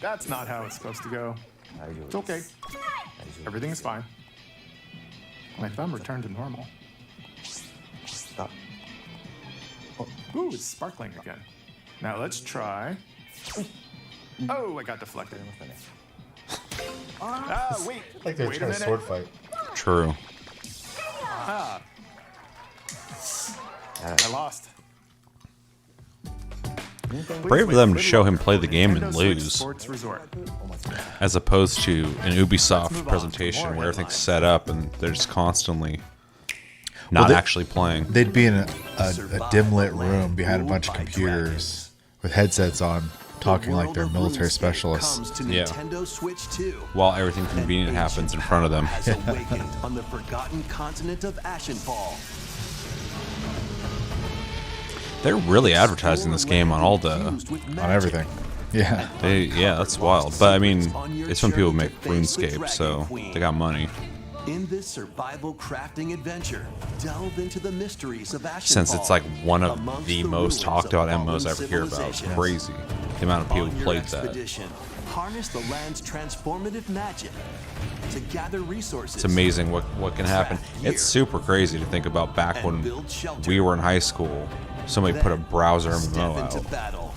C: That's not how it's supposed to go. It's okay. Everything is fine. My thumb returned to normal. Ooh, it's sparkling again. Now let's try. Oh, I got deflected. Wait.
B: Like they're
C: Wait a
B: trying to
C: minute.
B: sword fight.
A: True.
C: Ah. I lost.
A: Brave of them to show him play the game and
C: Nintendo Switch
A: lose,
C: Sports Resort.
A: as opposed to an Ubisoft presentation where everything's set up and they're just constantly not actually playing.
B: They'd be in a dim lit room behind a bunch of computers with headsets on, talking like they're military specialists.
A: Yeah.
E: Nintendo Switch 2.
A: While everything convenient happens in front of them.
E: Has awakened on the forgotten continent of Ashenfall.
A: They're really advertising this game on all the
B: on everything. Yeah.
A: Yeah, that's wild. But I mean, it's from people who make RuneScape, so they got money.
E: In this survival crafting adventure, delve into the mysteries of Ashenfall.
A: Since it's like one of the most talked about MMOs I ever hear about. It's crazy. The amount of people who played that.
E: Expedition, harness the land's transformative magic to gather resources.
A: It's amazing what can happen. It's super crazy to think about back when we were in high school. Somebody put a browser MMO out.
E: Battle.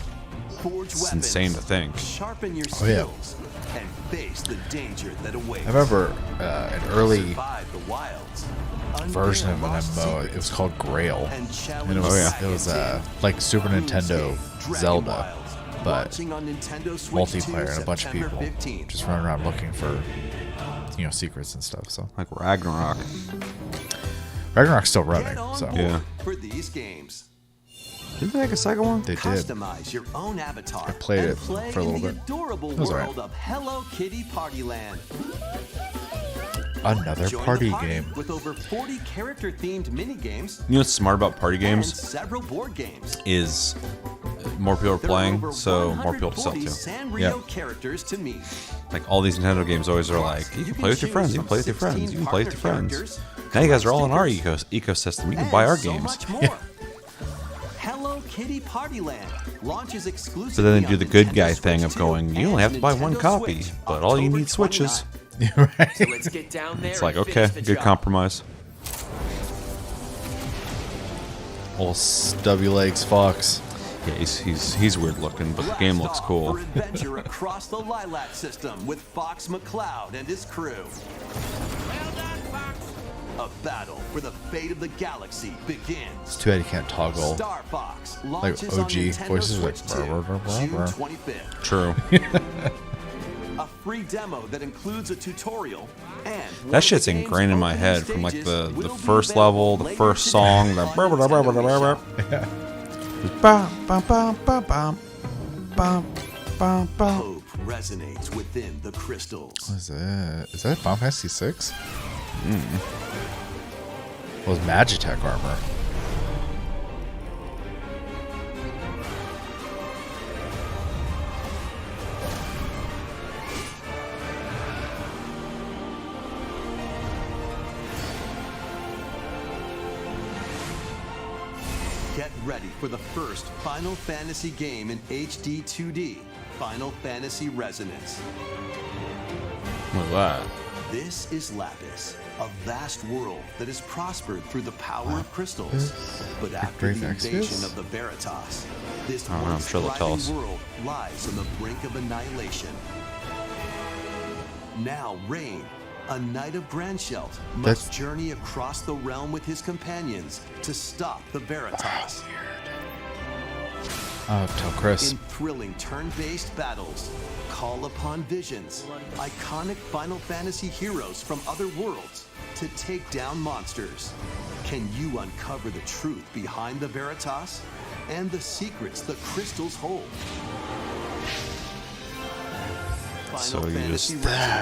E: Forge
A: It's insane to think.
E: Sharpen your
B: Oh, yeah.
E: skills and face the danger that awaits.
B: I remember an early
E: Survive the wilds.
B: version of an MMO. It was called Grail,
E: And
B: and it was like Super Nintendo Zelda, but
E: Launching on Nintendo Switch 2
B: multiplayer and a bunch of
E: September
B: people
E: 15th.
B: just running around looking for secrets and stuff. So
A: like Ragnarok.
B: Ragnarok's still
E: Get
B: running.
E: on
B: So
E: board
A: Yeah.
E: for these games.
A: Didn't they make a second one?
B: they did.
E: Customize your own avatar.
B: I played
E: and
B: it
E: play
B: for a little
E: in the
B: bit.
E: adorable
B: It was alright.
E: world of Hello Kitty Partyland.
B: Another
E: Join
B: party
E: the party
B: game.
E: with over 40 character-themed mini games
A: You know what's smart about party
E: and
A: games
E: several board games.
A: is more people are
E: There are
A: playing,
E: over
A: so more people to sell
E: 140
A: to.
E: Sanrio
B: Yeah.
E: characters to meet.
A: Like all these Nintendo games always are like, you can play with your friends, you can play with your friends, you can play with your friends. Now you guys are all in our ecosystem. You can buy our
E: And so
A: games.
E: much more. Hello Kitty Partyland launches exclusively.
A: So then they do
E: on
A: the good
E: Nintendo
A: guy
E: Switch
A: thing of
E: 2
A: going, you only have to buy one
E: and
A: copy,
E: Switch,
A: but all you
E: October
A: need switches.
E: 29.
B: Right.
J: So let's get down there
A: It's like,
J: and
A: okay,
J: finish the
A: good
J: job.
A: compromise.
B: Old stubby legs fox.
A: Yeah, he's weird looking, but the game looks
E: Blast off
A: cool.
E: For adventure across the Lilac system with Fox McCloud and his crew. A battle for the fate of the galaxy begins.
B: It's too bad you can't toggle.
E: Star Fox
B: Like
E: launches on
B: OG
E: Nintendo
B: voices, like
E: Switch 2, June 25th.
A: True.
E: A free demo that includes a tutorial and
A: That shit's ingrained in my head from like the first level, the first song, the
E: hope resonates within the crystals.
B: What is that? Is that Final Fantasy 6? Well, it's Magitech armor.
E: Get ready for the first Final Fantasy game in HD 2D, Final Fantasy Resonance.
A: What's that?
E: This is Lapis, a vast world that has prospered through the power of crystals. But after the invasion of the Veritas, this once thriving world lies on the brink of annihilation. Now Rain, a knight of Grandshelt, must journey across the realm with his companions to stop the Veritas.
B: Tell Chris.
E: In thrilling turn-based battles, call upon visions, iconic Final Fantasy heroes from other worlds to take down monsters. Can you uncover the truth behind the Veritas and the secrets the crystals hold?
A: So you just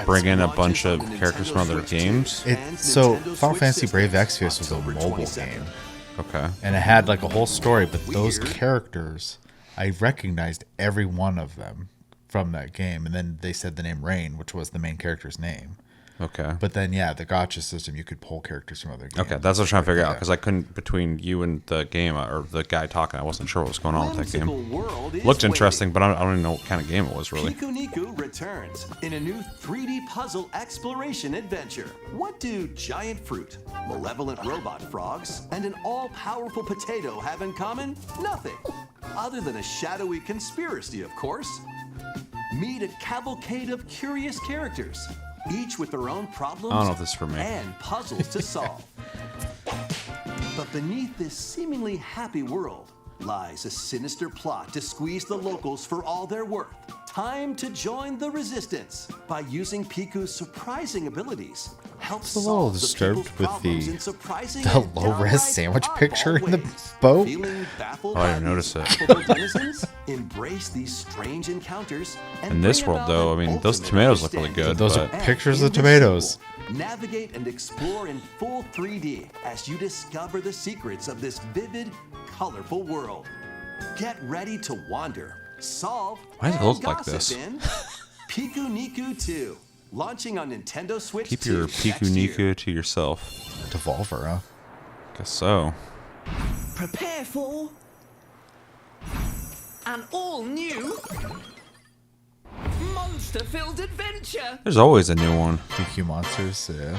A: bring in a bunch of characters from other games?
B: So Final Fantasy Brave Exvius was a mobile game.
A: Okay.
B: And it had like a whole story, but those characters, I recognized every one of them from that game. And then they said the name Rain, which was the main character's name.
A: Okay.
B: But then, yeah, the gacha system, you could pull characters from other games.
A: Okay, that's what I was trying to figure out, because I couldn't, between you and the game, or the guy talking, I wasn't sure what was going on with that game. Looked interesting, but I don't even know what kind of game it was, really.
E: Piku Niku returns in a new 3D puzzle exploration adventure. What do giant fruit, malevolent robot frogs, and an all-powerful potato have in common? Nothing. Other than a shadowy conspiracy, of course. Meet a cavalcade of curious characters, each with their own problems
A: I don't know if this is for me.
E: and puzzles to solve. But beneath this seemingly happy world lies a sinister plot to squeeze the locals for all they're worth. Time to join the resistance by using Piku's surprising abilities. Help
B: It's a little
E: solve
B: disturbed with
E: problems in surprising
B: the
E: and
B: low-res
E: downright
B: sandwich
E: oddball
B: picture in the
E: ways.
B: boat.
E: Feeling baffled
A: Oh, I
E: by
A: didn't
E: these
A: notice it.
E: affable denizens? Embrace these strange encounters and
A: In this
E: bring
A: world,
E: about
A: though, I
E: an
A: mean, those
E: ultimate
A: tomatoes look really
E: understanding.
A: good.
B: Those are
A: but
B: pictures of tomatoes.
E: Navigate and explore in full 3D as you discover the secrets of this vivid, colorful world. Get ready to wander, solve,
A: Why does it
E: and
A: look like
E: gossip
A: this?
E: in Piku Niku 2, launching on Nintendo Switch
A: Keep
E: 2
A: your
E: next
A: Piku
E: year.
A: Niku to yourself.
B: Devolver, huh?
A: Guess so.
P: Prepare for an all-new monster-filled adventure.
A: There's always a new one.
B: DQ Monsters, yeah.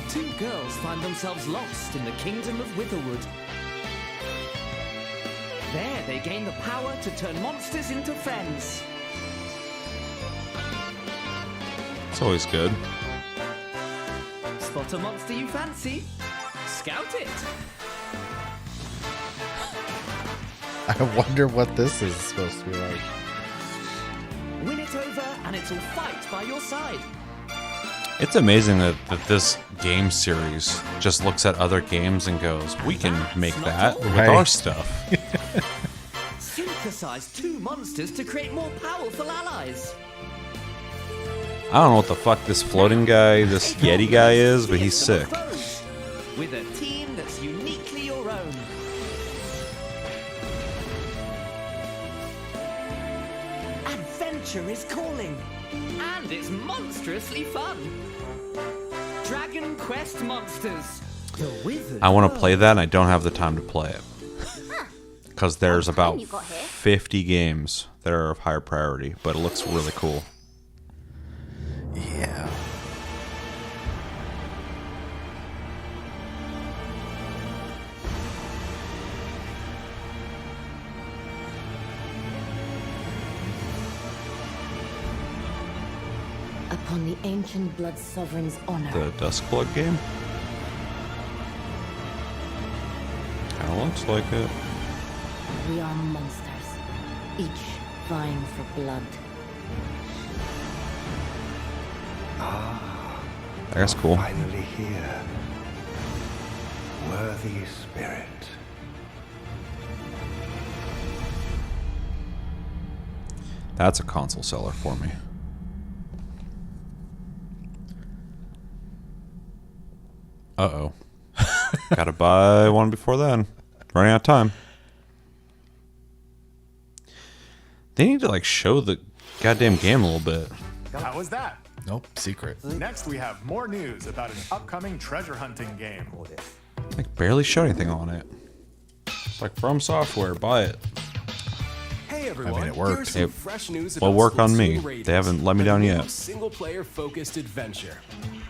P: Two girls find themselves lost in the kingdom of Witherwood. There, they gain the power to turn monsters into friends.
A: It's always good.
P: Spot a monster you fancy? Scout it.
B: I wonder what this is supposed to be like.
P: Win it over, and it'll fight by your side.
A: It's amazing that this game series just looks at other games and goes, we can make that with
B: Right.
A: our stuff.
P: Synthesize two monsters to create more powerful allies.
A: I don't know what the fuck this floating guy, this Yeti guy is, but he's sick.
P: With a team that's uniquely your own. Adventure is calling. And it's monstrously fun. Dragon Quest Monsters. The Wizard.
A: I want to play that and I don't have the time to play it. Because there's about
H: you got here?
A: 50 games that are of higher priority, but it looks really cool.
B: Yeah.
F: Upon the ancient blood sovereign's honor.
A: The Duskblood game? Kind of looks like it.
F: We are monsters, each vying for blood.
A: That's cool.
Q: Finally here. Worthy spirit.
A: That's a console seller for me. Uh-oh. Gotta buy one before then. Running out of time. They need to like show the goddamn game a little bit.
C: How was that?
B: Nope, secret.
C: Next, we have more news about an upcoming treasure hunting game.
A: Like barely show anything on it. It's like From Software, buy it.
E: Hey everyone,
B: I mean, it worked.
E: here's some fresh news
A: Will
E: about
A: work on me.
E: Splatoon Raiders,
A: They haven't let me
E: a
A: down
E: new
A: yet.
E: Single-player focused adventure.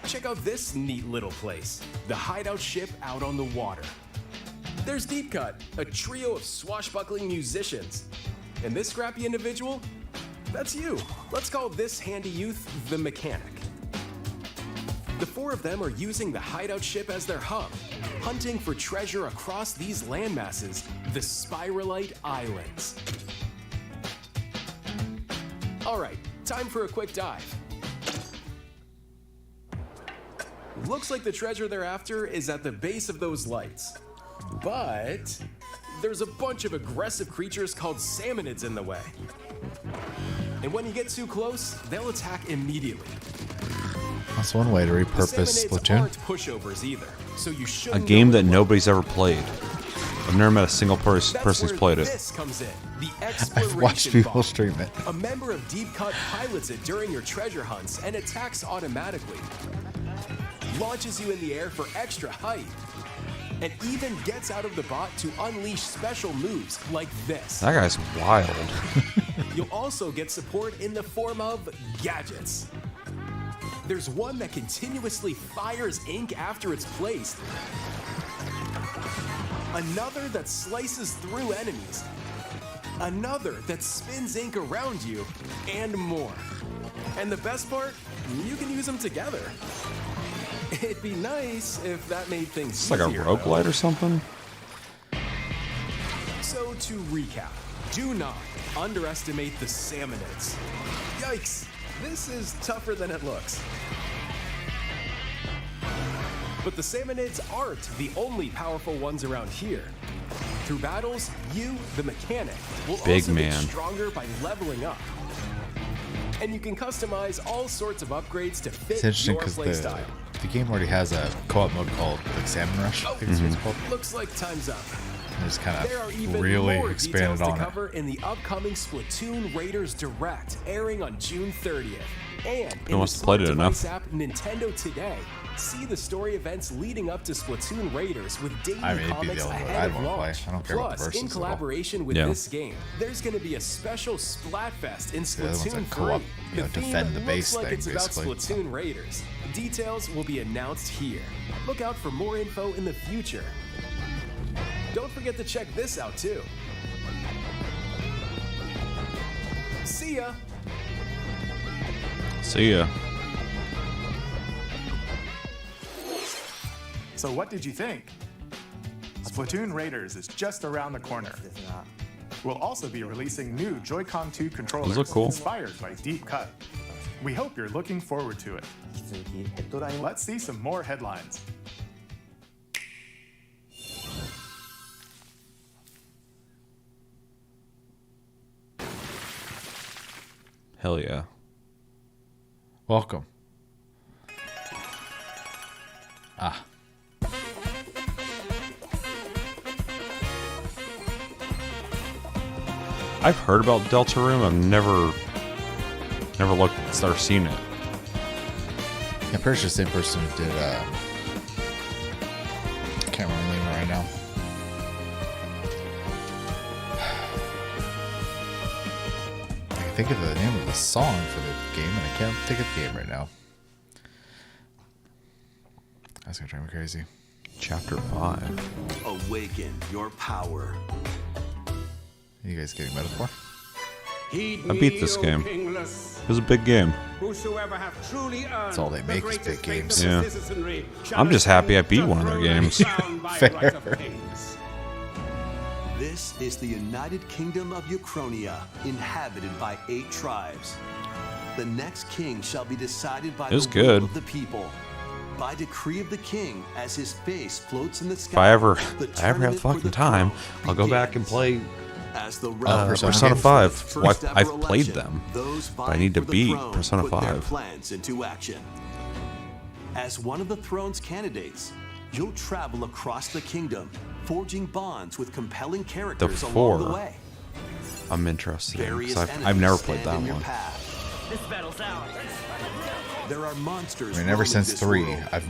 E: Check out this neat little place, the hideout ship out on the water. There's Deep Cut, a trio of swashbuckling musicians. And this scrappy individual? That's you. Let's call this handy youth the mechanic. The four of them are using the hideout ship as their hub, hunting for treasure across these landmasses, the Spiralite Islands. All right, time for a quick dive. Looks like the treasure they're after is at the base of those lights. But there's a bunch of aggressive creatures called salmonids in the way. And when you get too close, they'll attack immediately.
B: That's one way to repurpose
E: The Salmonids
B: Splatoon.
E: aren't pushovers either, so you
A: A
E: shouldn't
A: game
E: know
A: that
E: what-
A: nobody's ever played. I've never met a single person
E: That's
A: who's
E: where
A: played it.
E: This comes in. The
B: I've watched
E: exploration
B: people
E: bomb.
B: stream it.
E: A member of Deep Cut pilots it during your treasure hunts and attacks automatically. Launches you in the air for extra height. And even gets out of the bot to unleash special moves like this.
A: That guy's wild.
E: You'll also get support in the form of gadgets. There's one that continuously fires ink after it's placed. Another that slices through enemies. Another that spins ink around you, and more. And the best part, you can use them together. It'd be nice if that made things
A: It's like a
E: easier,
A: roguelite or something.
E: So to recap, do not underestimate the salmonids. Yikes, this is tougher than it looks. But the salmonids aren't the only powerful ones around here. Through battles, you, the mechanic, will
A: Big
E: also
A: man.
E: get stronger by leveling up. And you can customize all sorts of upgrades to fit
B: It's interesting
E: your
B: because
E: playstyle.
B: the game already has a co-op mode called like Salmon Rush. I think is what it's called.
E: Looks like time's up.
B: And it's kind
E: There are
B: of
E: even
B: really
E: more
B: expanded
E: details to
B: on it.
E: cover in the upcoming Splatoon Raiders Direct, airing on June 30th. And
A: Who
E: in the
A: wants to play
E: smart
A: it
E: device
A: enough?
E: app Nintendo Today, see the story events leading up to Splatoon Raiders with daily
B: I mean, it'd be the
E: comics
B: only one
E: ahead
B: I'd
E: of
B: wanna play.
E: launch.
B: I don't care about the
E: Plus,
B: verses
E: in
B: at all.
E: collaboration with
A: Yeah.
E: this game, there's going to be a special Splatfest in
B: The other one's
E: Splatoon
B: like
E: 3.
B: co-op, you know,
E: The theme
B: defend the
E: looks
B: base
E: like
B: thing,
E: it's about
B: basically.
E: Splatoon Raiders. Details will be announced here. Look out for more info in the future. Don't forget to check this out too. See ya!
A: See ya.
C: So what did you think? Splatoon Raiders is just around the corner. We'll also be releasing new Joy-Con 2 controllers
A: Those look cool.
C: inspired by Deep Cut. We hope you're looking forward to it. Let's see some more headlines.
A: Hell yeah.
B: Welcome. Ah.
A: I've heard about Deltarune. I've never looked or seen it.
B: Yeah, I'm pretty sure the same person who did I can't remember the name right now. I can think of the name of the song for the game, and I can't think of the game right now. That's gonna drive me crazy.
A: Chapter 5.
E: Awaken your power.
B: You guys getting metaphor?
A: I beat this game. It was a big game.
B: That's all they make is big games.
A: Yeah. I'm just happy I beat one of their games.
B: Fair.
E: This is the United Kingdom of Uchronia, inhabited by 8 tribes. The next king shall be decided by the will of the people. By decree of the king, as his face floats in the sky.
A: If I ever have fucking time, I'll go back and play Persona 5. Well, I've played them, but I need to beat Persona 5.
E: Plans into action. As one of the throne's candidates, you'll travel across the kingdom, forging bonds with compelling characters along the way.
A: I'm interested in because I've never played that one.
P: This battle's ours.
E: There are monsters.
B: I mean, ever since 3, I've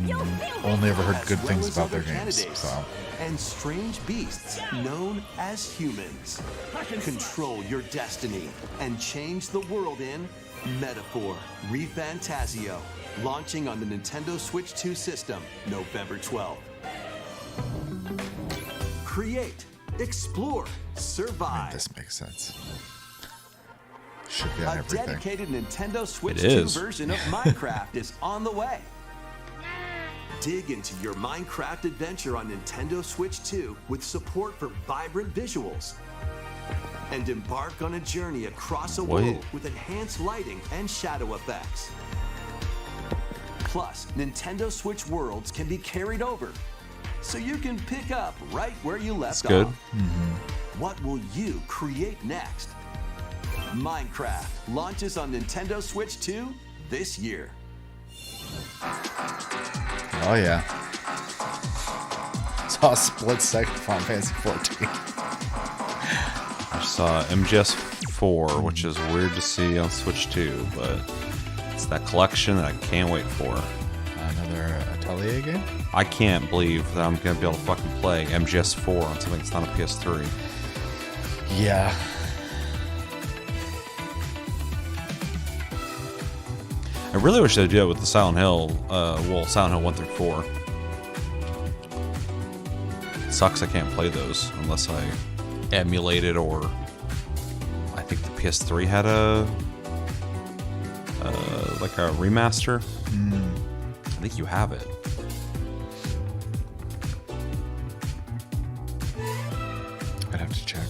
B: only ever heard good things about their games. So.
E: And strange beasts known as humans. Control your destiny and change the world in Metaphor ReFantazio, launching on the Nintendo Switch 2 system November 12th. Create, explore, survive.
B: This makes sense. Should be on everything.
E: A dedicated Nintendo Switch 2
A: 2
E: version of Minecraft is on the way. Dig into your Minecraft adventure on Nintendo Switch 2 with support for vibrant visuals. And embark on a journey across a world with enhanced lighting and shadow effects. Plus, Nintendo Switch worlds can be carried over, so you can pick up right where you left off.
A: Good.
E: What will you create next? Minecraft launches on Nintendo Switch 2 this year.
B: Oh yeah. Saw a split second Final Fantasy 14.
A: I saw MGS4, which is weird to see on Switch 2, but it's that collection that I can't wait for.
B: Another Atelier game?
A: I can't believe that I'm going to be able to fucking play MGS4 on something that's not a PS3.
B: Yeah.
A: I really wish they'd do it with the Silent Hill, Silent Hill 1 through 4. It sucks I can't play those unless I emulate it, or I think the PS3 had like a remaster. I think you have it.
B: I'd have to check.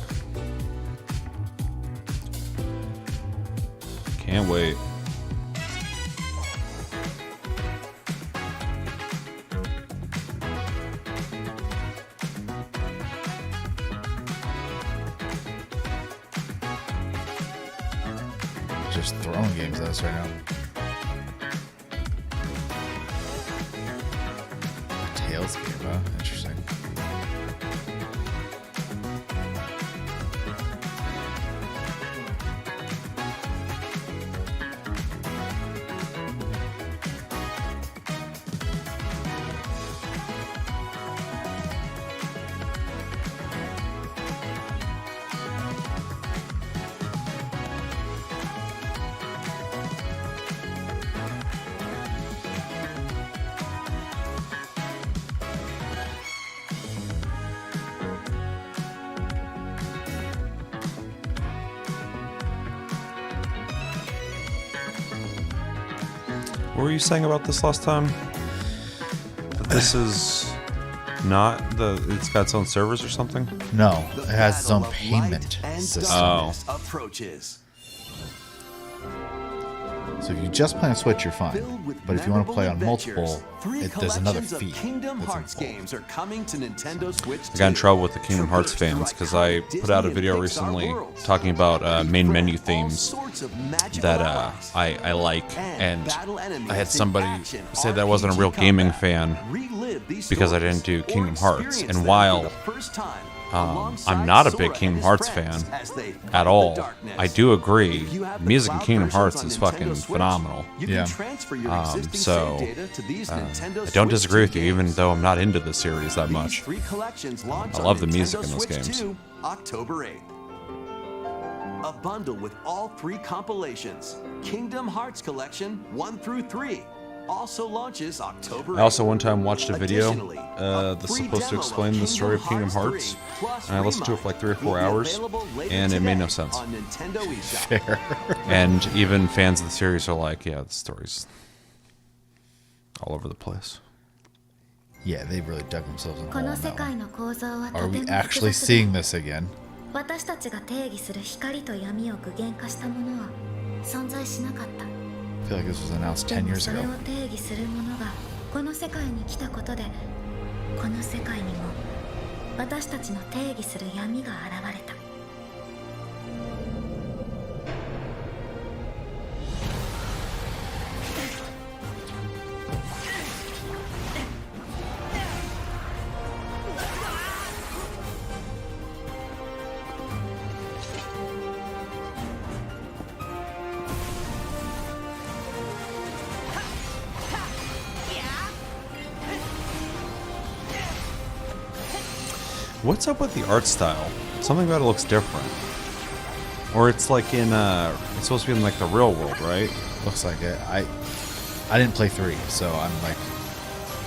A: Can't wait.
B: Just throwing games at us right now. A Tales game, huh? Interesting.
A: What were you saying about this last time? That this is not it's got its own servers or something?
B: No, it has its own payment system.
A: Oh.
E: Approaches.
B: So if you just play on Switch, you're fine. But if you want to play on multiple, there's another fee.
E: Kingdom Hearts games are coming to Nintendo Switch 2.
A: I got in trouble with the Kingdom Hearts fans because I put out a video recently talking about main menu themes that I like, and I had somebody say that I wasn't a real gaming fan because I didn't do Kingdom Hearts. And while I'm not a big Kingdom Hearts fan at all, I do agree music in Kingdom Hearts is fucking phenomenal.
B: Yeah.
A: So I don't disagree with you, even though I'm not into the series that much. I love the music in those games.
E: October 8th. A bundle with all 3 compilations. Kingdom Hearts Collection 1 through 3. Also launches October 8th.
A: I also one time watched a video that's supposed to explain the story of Kingdom Hearts, and I listened to it for like 3 or 4 hours, and it made no sense.
B: Fair.
A: And even fans of the series are like, yeah, the story's all over the place.
B: Yeah, they really dug themselves in a
H: こ
B: hole
H: の
B: on
H: 世
B: that
H: 界
B: one.
H: の構造は
B: Are
H: とて
B: we
H: も
B: actually
H: 複雑で
B: seeing this again?
H: 私たちが定義する光と闇を具現化したものは存在しなかった
B: I feel like this was announced
H: で
B: 10
H: も
B: years
H: それ
B: ago.
H: を定義するものがこの世界に来たことでこの世界にも私たちの定義する闇が現れた
A: What's up with the art style? Something about it looks different. Or it's like in it's supposed to be in like the real world, right?
B: Looks like it. I didn't play 3, so I'm like...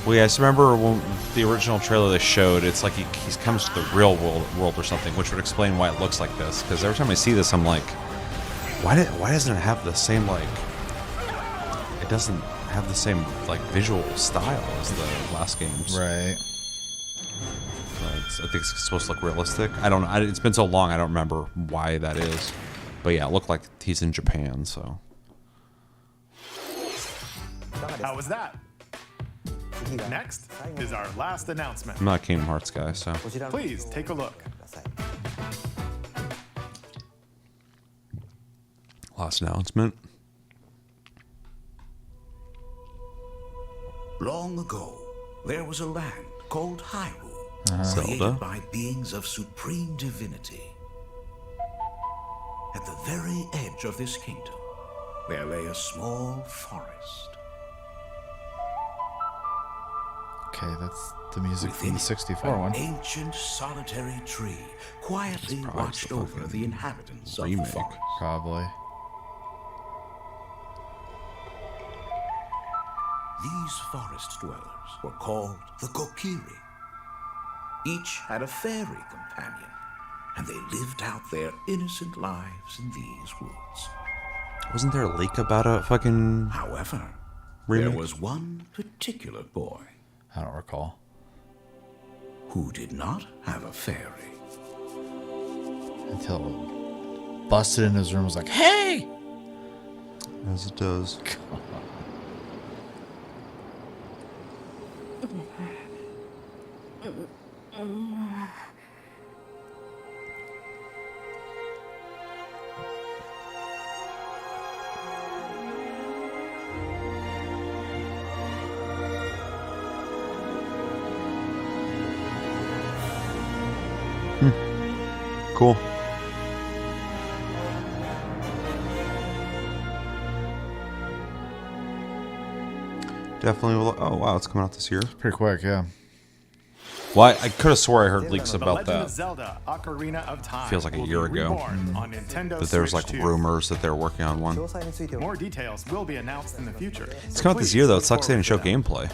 A: Well, yeah, I just remember when the original trailer they showed, it's like he comes to the real world or something, which would explain why it looks like this. Because every time I see this, I'm like, why doesn't it have the same, like... It doesn't have the same, like, visual style as the last games.
B: Right.
A: I think it's supposed to look realistic. I don't know. It's been so long, I don't remember why that is. But yeah, it looked like he's in Japan, so...
C: How was that? Next is our last announcement.
A: I'm not a Kingdom Hearts guy, so...
C: Please take a look.
A: Last announcement.
R: Long ago, there was a land called Hyrule, created
A: Zelda.
R: by beings of supreme divinity. At the very edge of this kingdom, there lay a small forest.
B: Okay, that's the music from
R: Within
B: the 64
R: an
B: one.
R: ancient solitary tree quietly watched over the inhabitants of the
B: Remake,
R: forest.
B: probably.
R: These forest dwellers were called the Kokiri. Each had a fairy companion, and they lived out their innocent lives in these woods.
A: Wasn't there a leak about a fucking...
R: However,
A: remake?
R: there was one particular boy.
B: I don't recall.
R: Who did not have a fairy.
B: Until busted in his room was like, hey!
A: As it does. Cool. Definitely will. Oh wow, it's coming out this year.
B: Pretty quick, yeah.
A: Well, I could have swore I heard leaks
C: The
A: about
C: Legend of
A: that.
C: Zelda: Ocarina of Time
A: Feels like a
C: will
A: year
C: be
A: ago.
C: reborn on Nintendo
A: That there was like
C: Switch 2.
A: rumors that they're working on one.
C: More details will be announced in the future.
A: It's
C: so
A: coming out this
C: please
A: year though. It
C: look
A: sucks they didn't show
C: forward
A: gameplay.
C: to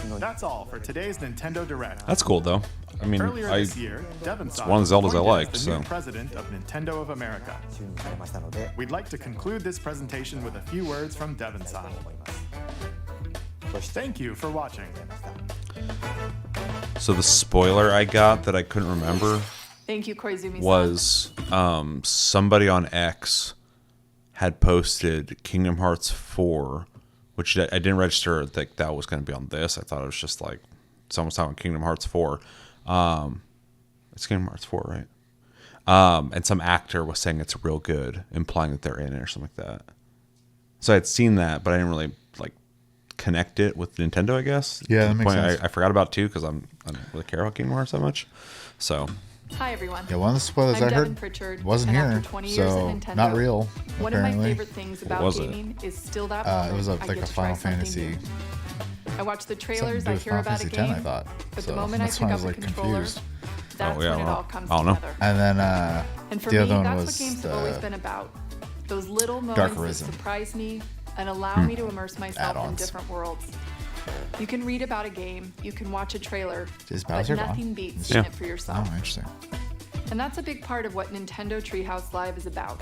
C: that. That's all for today's Nintendo Direct.
A: That's cool though. I mean,
C: Earlier this year, Devon
A: it's one of the Zeldas I like.
C: the
A: So
C: new president of Nintendo of America. We'd like to conclude this presentation with a few words from Devon-san. Thank you for watching.
A: So the spoiler I got that I couldn't remember
G: Thank you, Koizumi-san.
A: was somebody on X had posted Kingdom Hearts 4, which I didn't register that that was going to be on this. I thought it was just like someone's talking Kingdom Hearts 4. It's Kingdom Hearts 4, right? And some actor was saying it's real good, implying that they're in it or something like that. So I'd seen that, but I didn't really like connect it with Nintendo, I guess.
B: Yeah,
A: To
B: that
A: the
B: makes
A: point
B: sense.
A: I forgot about it too because I don't really care about Kingdom Hearts that much. So
G: Hi, everyone.
B: Yeah, one of the spoilers
G: I'm
B: I
G: Devon
B: heard
G: Pritchard,
B: wasn't
G: and
B: here,
G: after 20 years
B: so
G: at Nintendo,
B: not real.
G: One of my
B: apparently.
G: favorite things about
A: was it?
G: gaming is still that
B: It
G: moment
B: was
G: I
B: like
G: get
B: a
G: to try
B: Final
G: something
B: Fantasy.
G: new. I watch the
B: Something
G: trailers,
B: to do
G: I
B: with
G: hear
B: Final
G: about a
B: Fantasy
G: game,
B: X, I thought.
G: but
B: So
G: the moment I
B: that's
G: pick
B: why I
G: up
B: was
G: a
B: like
G: controller,
B: confused.
G: that's
A: yeah,
G: when it
A: well,
G: all comes
A: I don't know.
G: together.
B: And then
G: And for
B: the
G: me,
B: other one
G: that's
B: was
G: what games have always
B: the
G: been about. Those little
B: Dark
G: moments that
B: Arisen.
G: surprise me and allow
B: Hmm.
G: me to immerse myself in
B: Add-ons.
G: different worlds. You can read about a game, you can watch a trailer,
B: Is
G: but
B: Bowser gone?
G: nothing beats
B: Yeah.
G: seeing it for yourself.
B: Oh, interesting.
G: And that's a big part of what Nintendo Treehouse Live is about.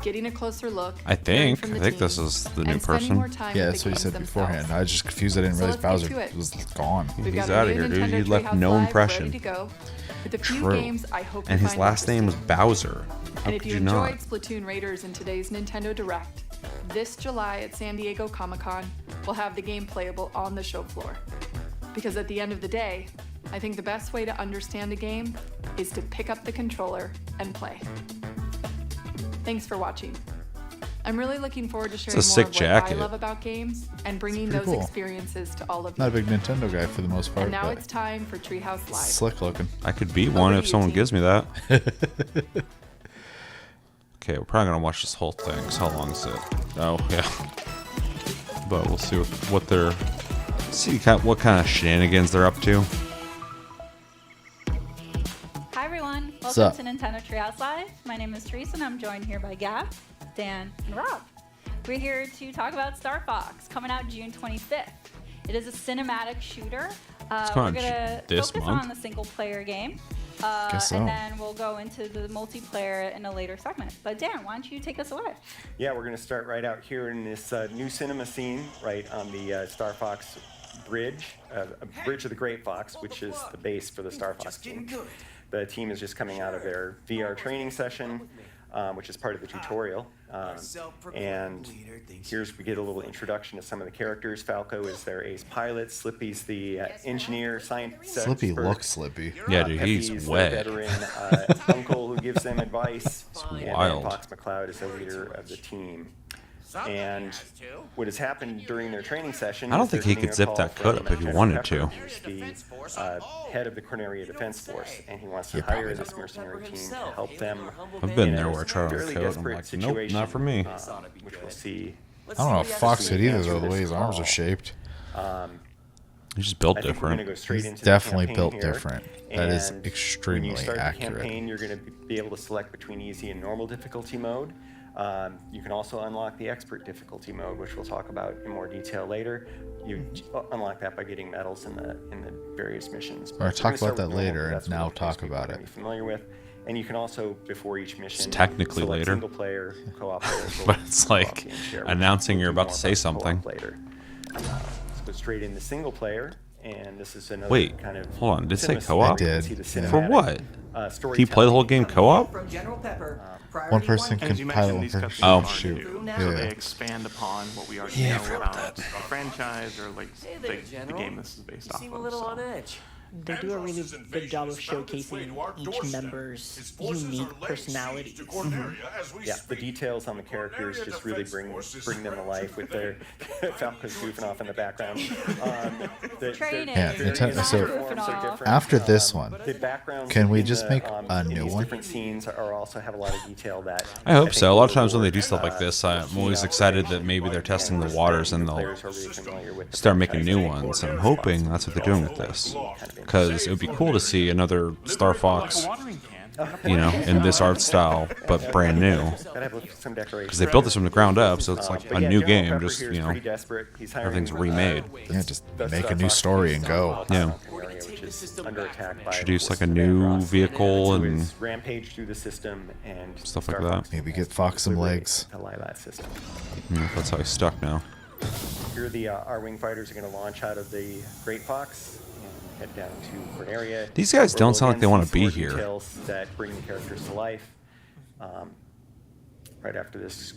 G: getting a closer look.
A: I think this is the new person.
B: Yeah, that's what he said beforehand. I was just confused. I didn't realize Bowser was gone.
A: He's out of here, dude. He left no impression. True. And his last name was Bowser. How
G: And if
A: could
G: you
A: you not?
G: enjoyed Splatoon Raiders in today's Nintendo Direct, this July at San Diego Comic-Con, we'll have the game playable on the show floor. Because at the end of the day, I think the best way to understand a game is to pick up the controller and play. Thanks for watching. I'm really looking forward to sharing
A: It's a sick
G: more of
A: jacket.
G: what I love about games and bringing
B: pretty
G: those
B: cool.
G: experiences to all of you.
B: Not a big Nintendo guy for the most part.
G: And now
B: but
G: it's time for Treehouse Live.
B: slick looking.
A: I could beat one if someone gives me that. Okay, we're probably gonna watch this whole thing. 'Cause how long is it? Oh yeah. But we'll see what they're what kind of shenanigans they're up to.
S: Hi everyone,
B: What's
S: welcome
B: up?
S: to Nintendo Treehouse Live. My name is Teresa and I'm joined here by Gav, Dan, and Rob. We're here to talk about Star Fox, coming out June 25th. It is a cinematic shooter.
A: It's
S: We're
A: coming
S: going to
A: this
S: focus
A: month.
S: on the single player game.
B: Guess so.
S: And then we'll go into the multiplayer in a later segment. But Dan, why don't you take us away?
T: Yeah, we're going to start right out here in this new cinema scene, right on the Star Fox bridge, Bridge of the Great Fox, which is the base for the Star Fox team. The team is just coming out of their VR training session, which is part of the tutorial. And we get a little introduction to some of the characters. Falco is their ace pilot. Slippy's the engineer, science
B: Slippy
T: expert.
B: looks Slippy.
A: Yeah, dude, he's
T: Pepe's
A: wet.
T: the veteran uncle who gives them advice. And
A: wild.
T: then Fox McCloud is the leader of the team. And what has happened during their training session?
A: I don't
T: is
A: think
T: they're
A: he
T: getting
A: could
T: a
A: zip
T: call
A: that cut
T: from
A: up if he
T: General
A: wanted
T: Pepper,
A: to.
T: who's the head of the Corneria Defense Force, and he wants to
B: Yeah,
T: hire
B: probably
T: this mercenary team to help them.
A: I've been
T: in
A: there
T: a
A: where I tried on a
T: fairly
A: coat and I'm
T: desperate
A: like, nope, not
T: situation,
A: for me.
T: Which we'll see.
B: I don't know if Fox could either, though, the way his
T: Call.
B: arms are shaped.
A: He's just built
T: I think we're
A: different.
T: gonna go straight
B: He's
T: into the
B: definitely
T: campaign
B: built
T: here.
B: different. That is
T: And
B: extremely
T: when you start
B: accurate.
T: The campaign, you're going to be able to select between easy and normal difficulty mode. You can also unlock the expert difficulty mode, which we'll talk about in more detail later. You unlock that by getting medals in the various missions.
B: Or
T: We're
B: talk
T: gonna
B: about
T: start
B: that
T: with normal,
B: later,
T: because
B: and
T: that's
B: now
T: what
B: talk
T: most people
B: about
T: are
B: it.
T: gonna be familiar with. And you can also, before each mission,
A: technically
T: select
A: later.
T: single player, co-op,
A: But it's like announcing you're about to say something.
T: Later. Let's go straight into single player. And this is another
A: Wait,
T: kind of
A: hold on. Did it say
T: cinema
A: co-op?
T: where you can see the
A: For
T: cinematic,
A: what?
T: storytelling.
A: Can you play the whole game co-op?
C: From General Pepper,
B: One person
C: As
B: can
C: you
B: pilot,
C: mentioned,
B: one
C: these
B: person
C: cutscenes
A: Oh.
C: are
B: shoot.
C: new,
B: Yeah.
C: so they expand upon what we already
B: Yeah, I
C: know
B: forgot
C: about the franchise or like the game this is based off
P: Seem
C: of.
P: a little
C: so.
P: on edge.
U: They do a really good job of showcasing each member's unique personalities.
T: Yeah, the details on the characters just really bring them to life with their Falco's goofing off in the background.
B: Yeah, so after this one, can we just make a new one?
T: Different scenes are also have a lot of detail that
A: I hope so. A lot of times when they do stuff like this, I'm always excited that maybe they're testing the waters and they'll start making new ones. And I'm hoping that's what they're doing with this. Because it would be cool to see another Star Fox, you know, in this art style, but brand new. Because they built this from the ground up, so it's like a new game, just, you know, everything's remade.
B: Yeah, just make a new story and go.
A: Yeah. Introduce like a new vehicle and
T: rampage through the system and
A: stuff like that.
B: Maybe get Fox some legs.
A: Yeah, that's how he's stuck now.
T: Here the R-Wing fighters are going to launch out of the Great Fox and head down to Corneria.
A: These guys
T: where
A: don't
T: we'll
A: sound like
T: again
A: they wanna
T: see
A: be
T: more
A: here.
T: Details that bring the characters to life. Right after this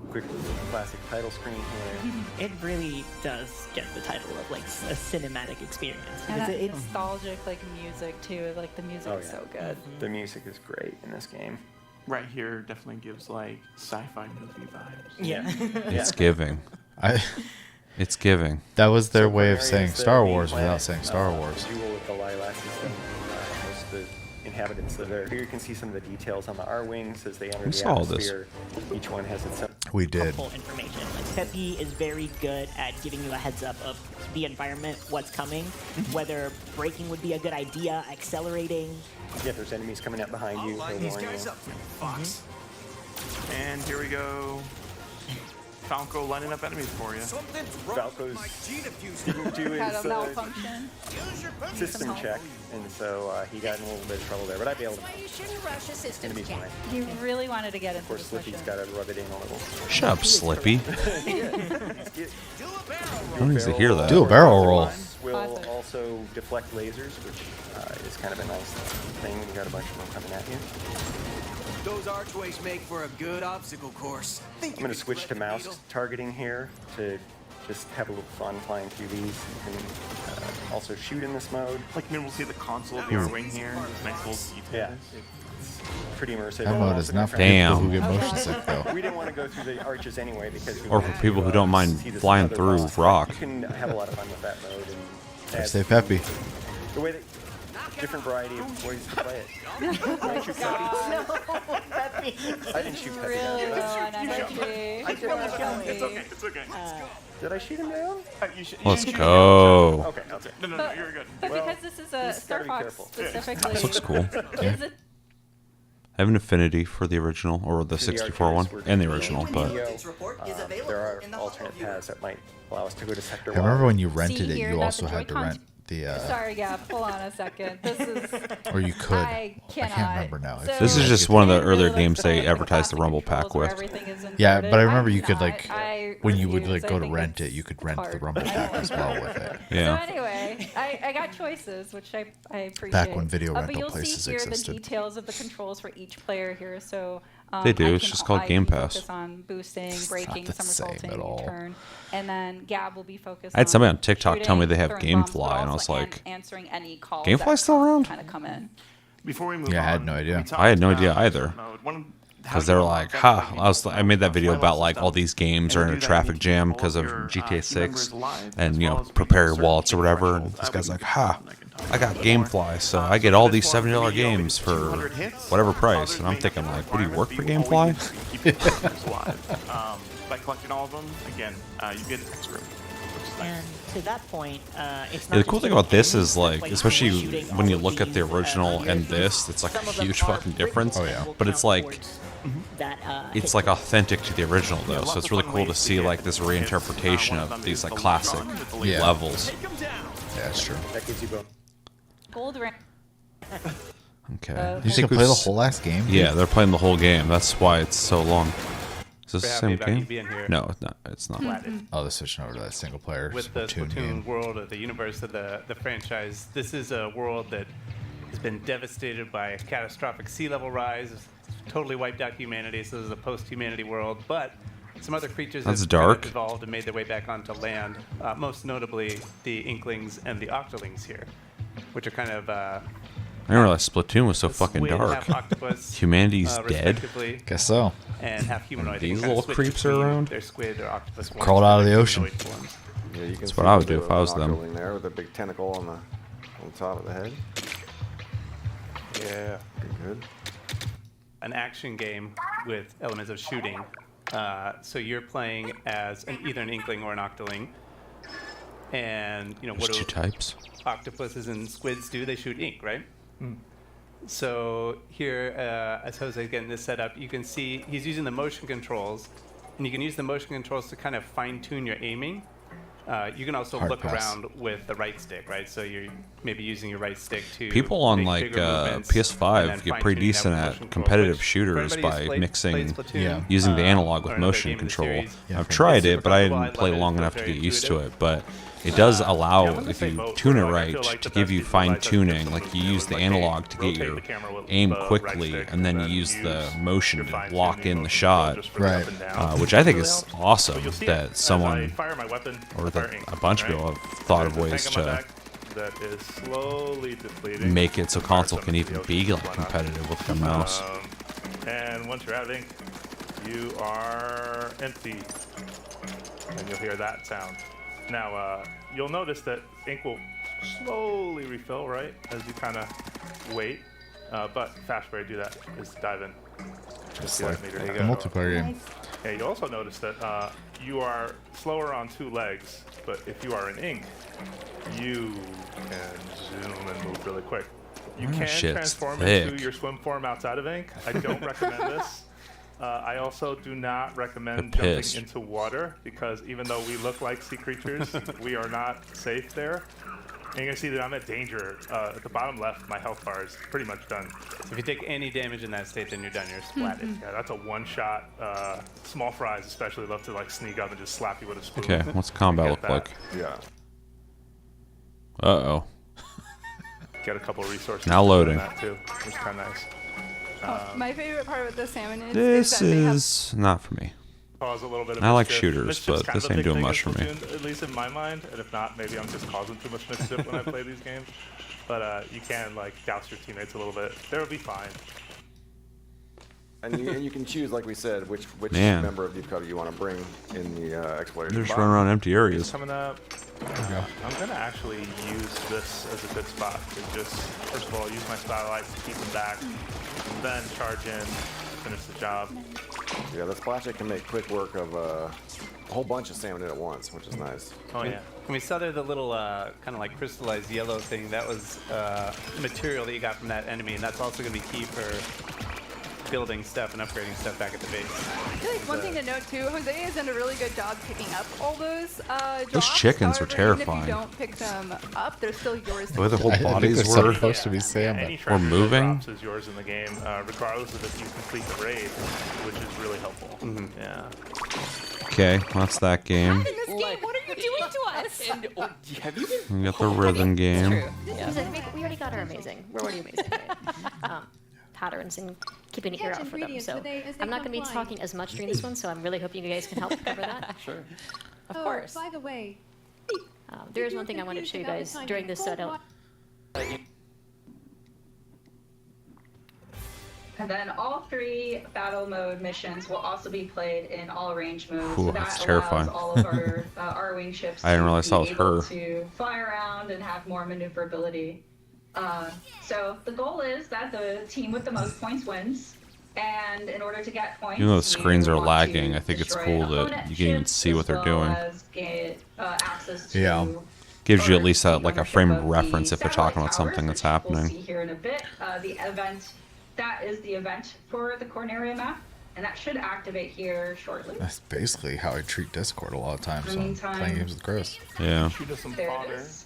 T: quick classic title screen here.
U: It really does get the title of like a cinematic experience.
S: And
U: Because
S: that
U: it's
S: nostalgic like music too. Like the music
T: Oh,
S: is
T: yeah.
S: so good.
T: The music is great in this game.
C: Right here definitely gives like sci-fi movie vibes.
U: Yeah.
A: It's giving. It's giving.
B: That was their way of
T: Corneria
B: saying
T: is the
B: Star
T: main
B: Wars
T: planet,
B: without saying Star Wars.
T: Jewel with the Lilac system. Most of the inhabitants live there. Here you can see some of the details on the R-Wings as they enter
A: We
T: the
A: saw all this.
T: atmosphere. Each one has its own.
B: We did.
U: helpful information. Like Pepe is very good at giving you a heads up of the environment, what's coming, whether braking would be a good idea, accelerating.
T: Yeah, if there's enemies coming up behind you, he'll warn you.
C: Fox. And here we go. Falco lining up enemies for you.
T: Falco's didn't do
S: Had a
T: his
S: malfunction.
T: system check, and so he got in a little bit of trouble there. But I'd be able to. It's gonna be fine.
S: He really wanted to get
T: Of
S: into
T: course,
S: this
T: Slippy's
S: mission.
T: got to rub it in a little.
A: Shut up, Slippy. Who needs to hear that?
B: Do a barrel roll.
T: Will also deflect lasers, which is kind of a nice thing when you got a bunch of them coming at you.
L: Those archways make for a good obstacle course.
T: I'm going to switch to mouse targeting here to just have a little fun flying through these. You can also shoot in this mode.
C: Like, maybe we'll see the console of your wing here. This nice little detail.
T: Yeah. It's pretty immersive.
B: That mode is not for
A: Damn.
B: people who get motion sick, though.
T: We didn't want to go through the arches anyway because we
A: Or
T: wanted
A: for people
T: to,
A: who don't mind
T: see this
A: flying
T: other
A: through
T: boss.
A: rock.
T: You can have a lot of fun with that mode. And
B: Stay peppy.
T: the way that different variety of ways to play it. Don't shoot Peppy. I didn't shoot Peppy
S: Really
T: down.
S: low on energy.
T: I did.
C: It's okay. It's okay.
T: Did I shoot him down?
A: Let's
T: shoot him
A: go.
T: down. Okay, okay.
C: No, you're good.
S: But because this is a
T: he's
S: Star
T: gotta be
S: Fox
T: careful.
S: specifically,
A: This looks cool.
S: is it
A: I have an affinity for the original, or the 64 one, and the original, but
T: there are alternate paths that might allow us to go to Sector
B: I remember
T: 1.
B: when you rented
S: See
B: it,
S: here,
B: you
S: that's
B: also
S: the
B: had to
S: Joy-Con.
B: rent the.
S: Sorry, Gab. Hold on a second. This is.
B: Or you could.
S: I
B: can't remember now.
S: So
A: this is just one of the earlier
S: really
A: games they
S: like the
A: advertised the
S: plastic
A: Rumble Pack
S: controls where
A: with.
S: everything is
B: Yeah,
S: inverted.
B: but I remember
S: I'm
B: you could
S: not.
B: like
S: I
B: when you would
S: refuse.
B: like
S: I
B: go to
S: think
B: rent
S: it's
B: it, you could rent the
S: hard.
B: Rumble Pack as well with it.
A: Yeah.
S: So anyway, I got choices, which I appreciate.
B: Back when video
S: But
B: rental
S: you'll
B: places
S: see here
B: existed.
S: the details of the controls for each player here. So
A: They do,
S: I
A: it's
S: can-
A: just called
S: I
A: Game
S: can
A: Pass.
S: Focus on boosting, braking,
B: the same
S: somersaulting,
B: at all.
S: U-turn, and then Gab will be focused.
A: I had somebody on
S: on
A: TikTok tell me they have
S: shooting, throwing bombs, but
A: GameFly, and I
S: also
A: was like,
S: answering any calls
A: GameFly's
S: that
A: still around?
S: kind of come in.
C: Before we move
B: Yeah,
C: on,
B: I had no idea.
C: we talked
A: I had no
C: about
A: idea either.
C: mode. One of- how
A: Because
C: you
A: they were
C: unlock
A: like,
C: that
A: ha,
C: fighting
A: I made that video about like all
C: stuff.
A: these games
C: And
A: are
C: to
A: in a
C: do that, you
A: traffic
C: need to
A: jam
C: keep
A: because
C: all
A: of
C: of your,
A: GTA
C: team
A: 6,
C: members alive,
A: and
C: as
A: you
C: well
A: know,
C: as
A: prepare your
C: reaching
A: wallets or
C: certain
A: whatever. And
C: thresholds.
A: this
C: I
A: guy's
C: would
A: like,
C: be
A: ha,
C: confident I can talk
A: I got
C: about it more.
A: GameFly, so I get all these
C: This one,
A: $70
C: maybe you'll
A: games
C: get
A: for
C: 200 hits.
A: whatever price.
C: Others
A: And I'm
C: may
A: thinking
C: have
A: like, what do you work for
C: requirements, but you always
A: GameFly?
C: need to keep your partners alive. By collecting all of them, again, you get extra. Which is nice.
U: And to that point, it's
A: Yeah,
U: not
A: the cool
U: just
A: thing
U: hitting
A: about this
U: enemies,
A: is
U: but
A: like,
U: like
A: especially
U: shooting
A: when you
U: all of
A: look at the
U: these,
A: original and
U: enemies.
A: this, it's like
U: Some
A: a
U: of them
A: huge
U: are
A: fucking difference.
U: written that will
A: But it's
U: count
A: like,
U: towards that,
A: it's
U: hit
A: like
U: points.
A: authentic to the original though,
C: lots
A: so it's
C: of
A: really
C: fun
A: cool to
C: ways to
A: see
C: get
A: like this
C: hits.
A: reinterpretation
C: One of
A: of
C: them
A: these
C: is
A: like
C: the
A: classic
C: Leapfrog with the laser.
A: levels.
B: Yeah, that's true.
T: That gives you both.
S: Gold ring.
A: Okay.
B: You think play the whole last game?
A: Yeah, they're playing the whole game. That's why it's so long. Is this the
D: We're
A: same
D: happy about you
A: game?
D: being here.
A: No, it's not. It's not.
B: Oh, they're switching over to that single player
D: With the
B: Splatoon
D: Splatoon
B: game.
D: world of the universe of the franchise, this is a world that has been devastated by a catastrophic sea level rise. It's totally wiped out humanity, so this is a post-humanity world. But some other creatures
A: That's
D: have
A: dark.
D: evolved and made their way back onto land. Most notably, the Inklings and the Octolings here, which are kind of
A: I didn't realize Splatoon was so fucking
D: squid,
A: dark.
D: half octopus,
A: Humanity's dead.
D: respectively,
B: Guess so.
D: and half humanoid. They
A: These
D: can kind of
A: little
D: switch
A: creeps are
D: between
A: around?
D: their squid or octopus forms
B: Crawled out of
D: and
B: the
D: their
B: ocean.
D: humanoid forms.
Q: Yeah, you can
A: That's
Q: see
A: what I would
Q: the
A: do if I was them.
Q: octoling there with a big tentacle on the top of the head.
D: Yeah.
Q: Pretty good.
D: An action game with elements of shooting. So you're playing as either an Inkling or an Octoling. And, you know,
A: There's
D: what
A: two
D: do
A: types.
D: octopuses and squids do? They shoot ink, right? So here, as Jose getting this set up, you can see he's using the motion controls. And you can use the motion controls to kind of fine-tune your aiming. You can also
B: Hard
D: look
B: pass.
D: around with the right stick, right? So you're maybe using your right stick to
A: People on
D: make
A: like
D: bigger movements and
A: PS5
D: then
A: get pretty
D: fine-tuning that
A: decent
D: with
A: at
D: motion controls,
A: competitive
D: which
A: shooters
D: for anybody
A: by
D: who's played
A: mixing,
D: Splatoon,
A: using the analog
D: or
A: with
D: another
A: motion
D: game in the
A: control.
D: series,
A: I've
D: it's
A: tried
D: super
A: it, but I
D: comfortable.
A: didn't play
D: love it.
A: long
D: It
A: enough
D: feels
A: to
D: very
A: get used to
D: intuitive.
A: it. But it does
D: Yeah,
A: allow,
D: I'm gonna
A: if
D: say
A: you
D: vote
A: tune it
D: for I
A: right,
D: feel like
A: to
D: the
A: give
D: best
A: you
D: people realize
A: fine tuning.
D: that
A: Like you
D: it's
A: use the
D: like, hey,
A: analog to get
D: rotate
A: your
D: the camera with
A: aim
D: the right
A: quickly,
D: stick
A: and then you
D: and
A: use
D: use
A: the motion
D: your
A: to
D: fine-tuning
A: lock in the
D: motion
A: shot.
D: just for up and down.
A: Which I think
D: Really
A: is
D: helps.
A: awesome
D: But you'll see it
A: that
D: as
A: someone
D: I fire my weapon,
A: or
D: I
A: that
D: fire ink,
A: a bunch of
D: right?
A: people have thought of
D: There's a
A: ways
D: tank on my
A: to
D: back that is slowly depleting.
A: make it so console can even
D: Why
A: be like
D: not?
A: competitive with the mouse.
D: And once you're out of ink, you are empty. And you'll hear that sound. Now, you'll notice that ink will slowly refill, right, as you kind of wait. But fast way to do that is to dive in.
B: Just
D: See that
B: like
D: meter?
B: a
D: There you go.
B: multiplayer game.
D: Yeah, you also notice that you are slower on two legs, but if you are in ink, you can zoom and move really quick. You
A: Oh,
D: can
A: shit's
D: transform
A: thick.
D: into your swim form outside of ink. I don't recommend this. I also do not recommend
A: They're
D: jumping
A: pissed.
D: into water because even though we look like sea creatures, we are not safe there. And you're gonna see that I'm at danger. At the bottom left, my health bar is pretty much done.
M: So if you take any damage in that state, then you're done. You're splatted.
D: Yeah, that's a one-shot. Small fries especially love to like sneak up and just slap you with a spoon.
A: Okay, what's combat
D: Get
A: look
D: that.
A: like?
Q: Yeah.
A: Uh-oh.
D: Get a couple of resources.
A: Now
D: for
A: loading.
D: doing That too, which is kind of nice.
G: My favorite part with the salmon is
A: This
G: that they have
A: is not for me.
D: Cause a little bit of
A: I like
D: mischief.
A: shooters,
D: Mischief's
A: but
D: kind
A: this
D: of a
A: ain't
D: big
A: doing
D: thing
A: much
D: in
A: for me.
D: Splatoon, at least in my mind. And if not, maybe I'm just causing too much mischief when I play these games. But you can like douse your teammates a little bit. They'll be fine.
Q: And you can choose, like we said, which
A: Man.
Q: member of Deep Cover you want to bring in the exploration.
A: They're just
Q: box.
A: running around empty areas.
D: Coming up. I'm gonna actually use this as a good spot to just, first of all, use my satellites to keep them back, then charge in, finish the job.
Q: Yeah, the splasher can make quick work of a whole bunch of salmon at once, which is nice.
D: Oh yeah.
M: And we saw there the little kind of like crystallized yellow thing. That was material that you got from that enemy, and that's also going to be key for building stuff and upgrading stuff back at the base.
G: I feel like one thing to note too, Jose has done a really good job picking up all those
A: Those
G: drops.
A: chickens were
G: However, even
A: terrifying.
G: if you don't pick them up, they're still yours.
A: The way the whole
B: I think
A: bodies
B: they're
A: were
B: supposed to be salmon.
D: Any
A: or
D: treasure that
A: moving.
D: drops is yours in the game, regardless of if you complete the raid, which is really helpful. Yeah.
A: Okay, that's that game.
S: In this game, what are you doing to us?
M: Have you been?
A: We got the rhythm game.
V: He's like, we already got our amazing. We're already amazing. Right? Patterns and keeping an ear out for them. So I'm not going to be talking as much during this one. So I'm really hoping you guys can help cover that.
M: Sure.
V: Of course.
W: By the way,
V: There is one thing I wanted to show you guys during this setup.
X: And then all 3 battle mode missions will also be played in all range modes.
A: Ooh,
X: so
A: that's
X: that
A: terrifying.
X: allows all of our R-wing ships
A: I didn't realize that
X: to
A: was
X: be able
A: her.
X: to fly around and have more maneuverability. So the goal is that the team with the most points wins. And in order to get points,
A: Even though the screens
X: you
A: are
X: want
A: lagging,
X: to
A: I think it's
X: destroy
A: cool that
X: opponent
A: you can even
X: ships
A: see what
X: as
A: they're
X: well
A: doing.
X: as get access to
A: Yeah. Gives you at least like a frame of reference if they're talking about something that's
X: We'll
A: happening.
X: see here in a bit. The event, that is the event for the Corneria map, and that should activate here shortly.
B: That's basically how I treat Discord a lot of times.
X: In the
B: when I'm
X: meantime-
B: playing games with Chris.
A: Yeah.
D: Shoot us some
X: There it
D: fodder.
X: is.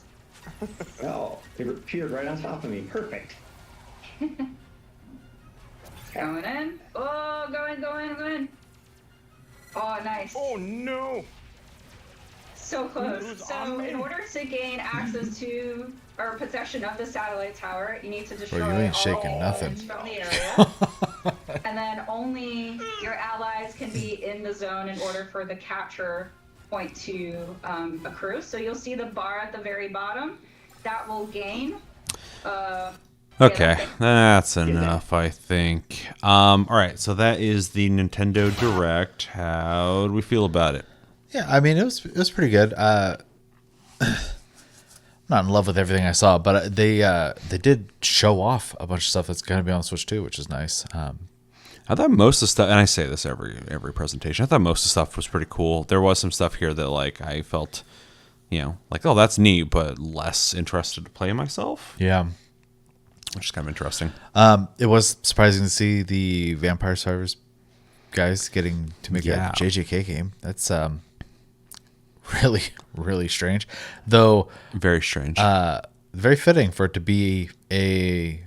T: Oh, it appeared right on top of me. Perfect.
X: Going in. Oh, go in. Oh, nice.
D: Oh no!
X: So close. So in order to gain access to or possession of the satellite tower, you need to destroy
B: Bro, you ain't
X: all
B: shaking nothing.
X: weapons from the area. And then only your allies can be in the zone in order for the capture point to accrue. So you'll see the bar at the very bottom. That will gain.
A: Okay, that's enough, I think. All right, so that is the Nintendo Direct. How do we feel about it?
B: Yeah, I mean, it was pretty good. I'm not in love with everything I saw, but they did show off a bunch of stuff that's going to be on Switch too, which is nice.
A: I thought most of the stuff, and I say this every presentation, I thought most of the stuff was pretty cool. There was some stuff here that like I felt, like, oh, that's neat, but less interested to play myself.
B: Yeah.
A: Which is kind of interesting.
B: It was surprising to see the Vampire Survivors guys getting to make a JJK game. That's really, really strange. Though
A: very strange.
B: Very fitting for it to be a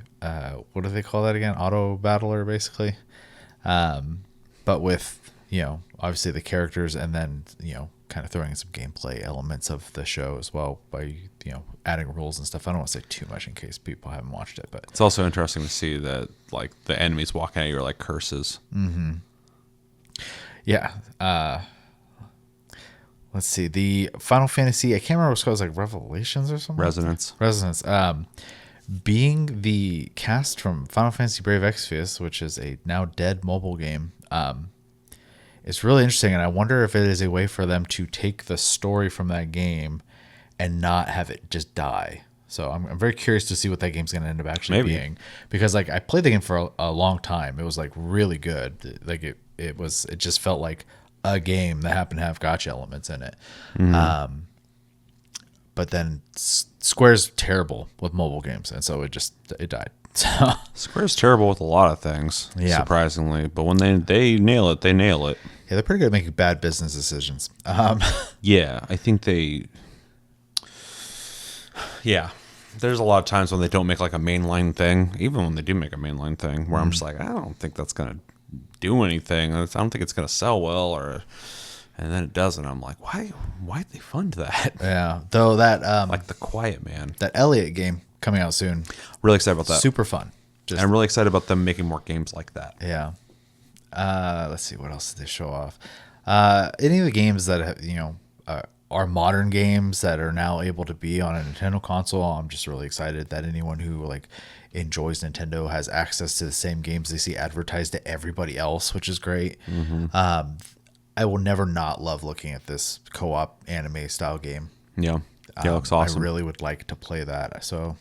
B: what do they call that again? Auto battler, basically. But with, obviously the characters and then, kind of throwing in some gameplay elements of the show as well by, adding rules and stuff. I don't want to say too much in case people haven't watched it, but
A: it's also interesting to see that like the enemies walking at you are like curses.
B: Mm-hmm. Yeah. Let's see. The Final Fantasy, I can't remember what it was, like Revelations or something?
A: Resonance.
B: Resonance. Being the cast from Final Fantasy Brave Exvius, which is a now dead mobile game, it's really interesting, and I wonder if it is a way for them to take the story from that game and not have it just die. So I'm very curious to see what that game's going to end up actually being, because like I played the game for a long time. It was like really good. Like it just felt like a game that happened to have gacha elements in it.
A: Mm-hmm.
B: but then Square's terrible with mobile games, and so it died. So
A: Square's terrible with a lot of things, surprisingly. But when they nail it, they nail it.
B: Yeah, they're pretty good at making bad business decisions.
A: Yeah, I think they... Yeah. There's a lot of times when they don't make like a mainline thing, even when they do make a mainline thing, where I'm just like, I don't think that's going to do anything. I don't think it's going to sell well, and then it doesn't. I'm like, why'd they fund that?
B: Yeah, though that
A: like The Quiet Man,
B: that Elliot game coming out soon.
A: Really excited about that.
B: Super fun.
A: I'm really excited about them making more games like that.
B: Yeah. Let's see, what else did they show off? Any of the games that have, are modern games that are now able to be on a Nintendo console. I'm just really excited that anyone who like enjoys Nintendo has access to the same games they see advertised to everybody else, which is great. I will never not love looking at this co-op anime style game.
A: Yeah, it looks awesome.
B: I really would like to play that. So,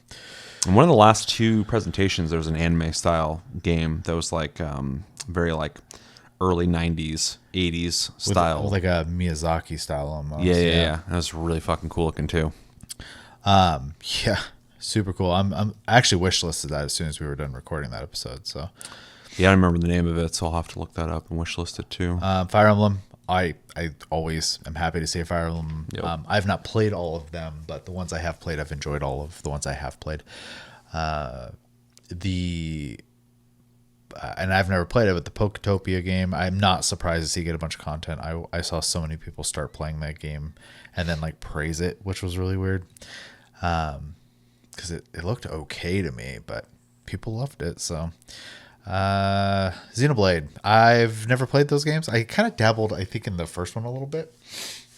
A: in one of the last two presentations, there was an anime style game that was like very like early 90s, 80s style.
B: With like a Miyazaki style almost.
A: Yeah. That was really fucking cool looking too.
B: Yeah, super cool. I'm actually wishlisted that as soon as we were done recording that episode. So,
A: yeah, I remember the name of it, so I'll have to look that up and wishlist it too.
B: Fire Emblem. I always am happy to say Fire Emblem.
A: Yep.
B: I've not played all of them, but the ones I have played, I've enjoyed all of the ones I have played. And I've never played it, but the Poketopia game, I'm not surprised to see get a bunch of content. I saw so many people start playing that game and then like praise it, which was really weird. Because it looked okay to me, but people loved it. So Xenoblade, I've never played those games. I kind of dabbled, I think, in the first one a little bit,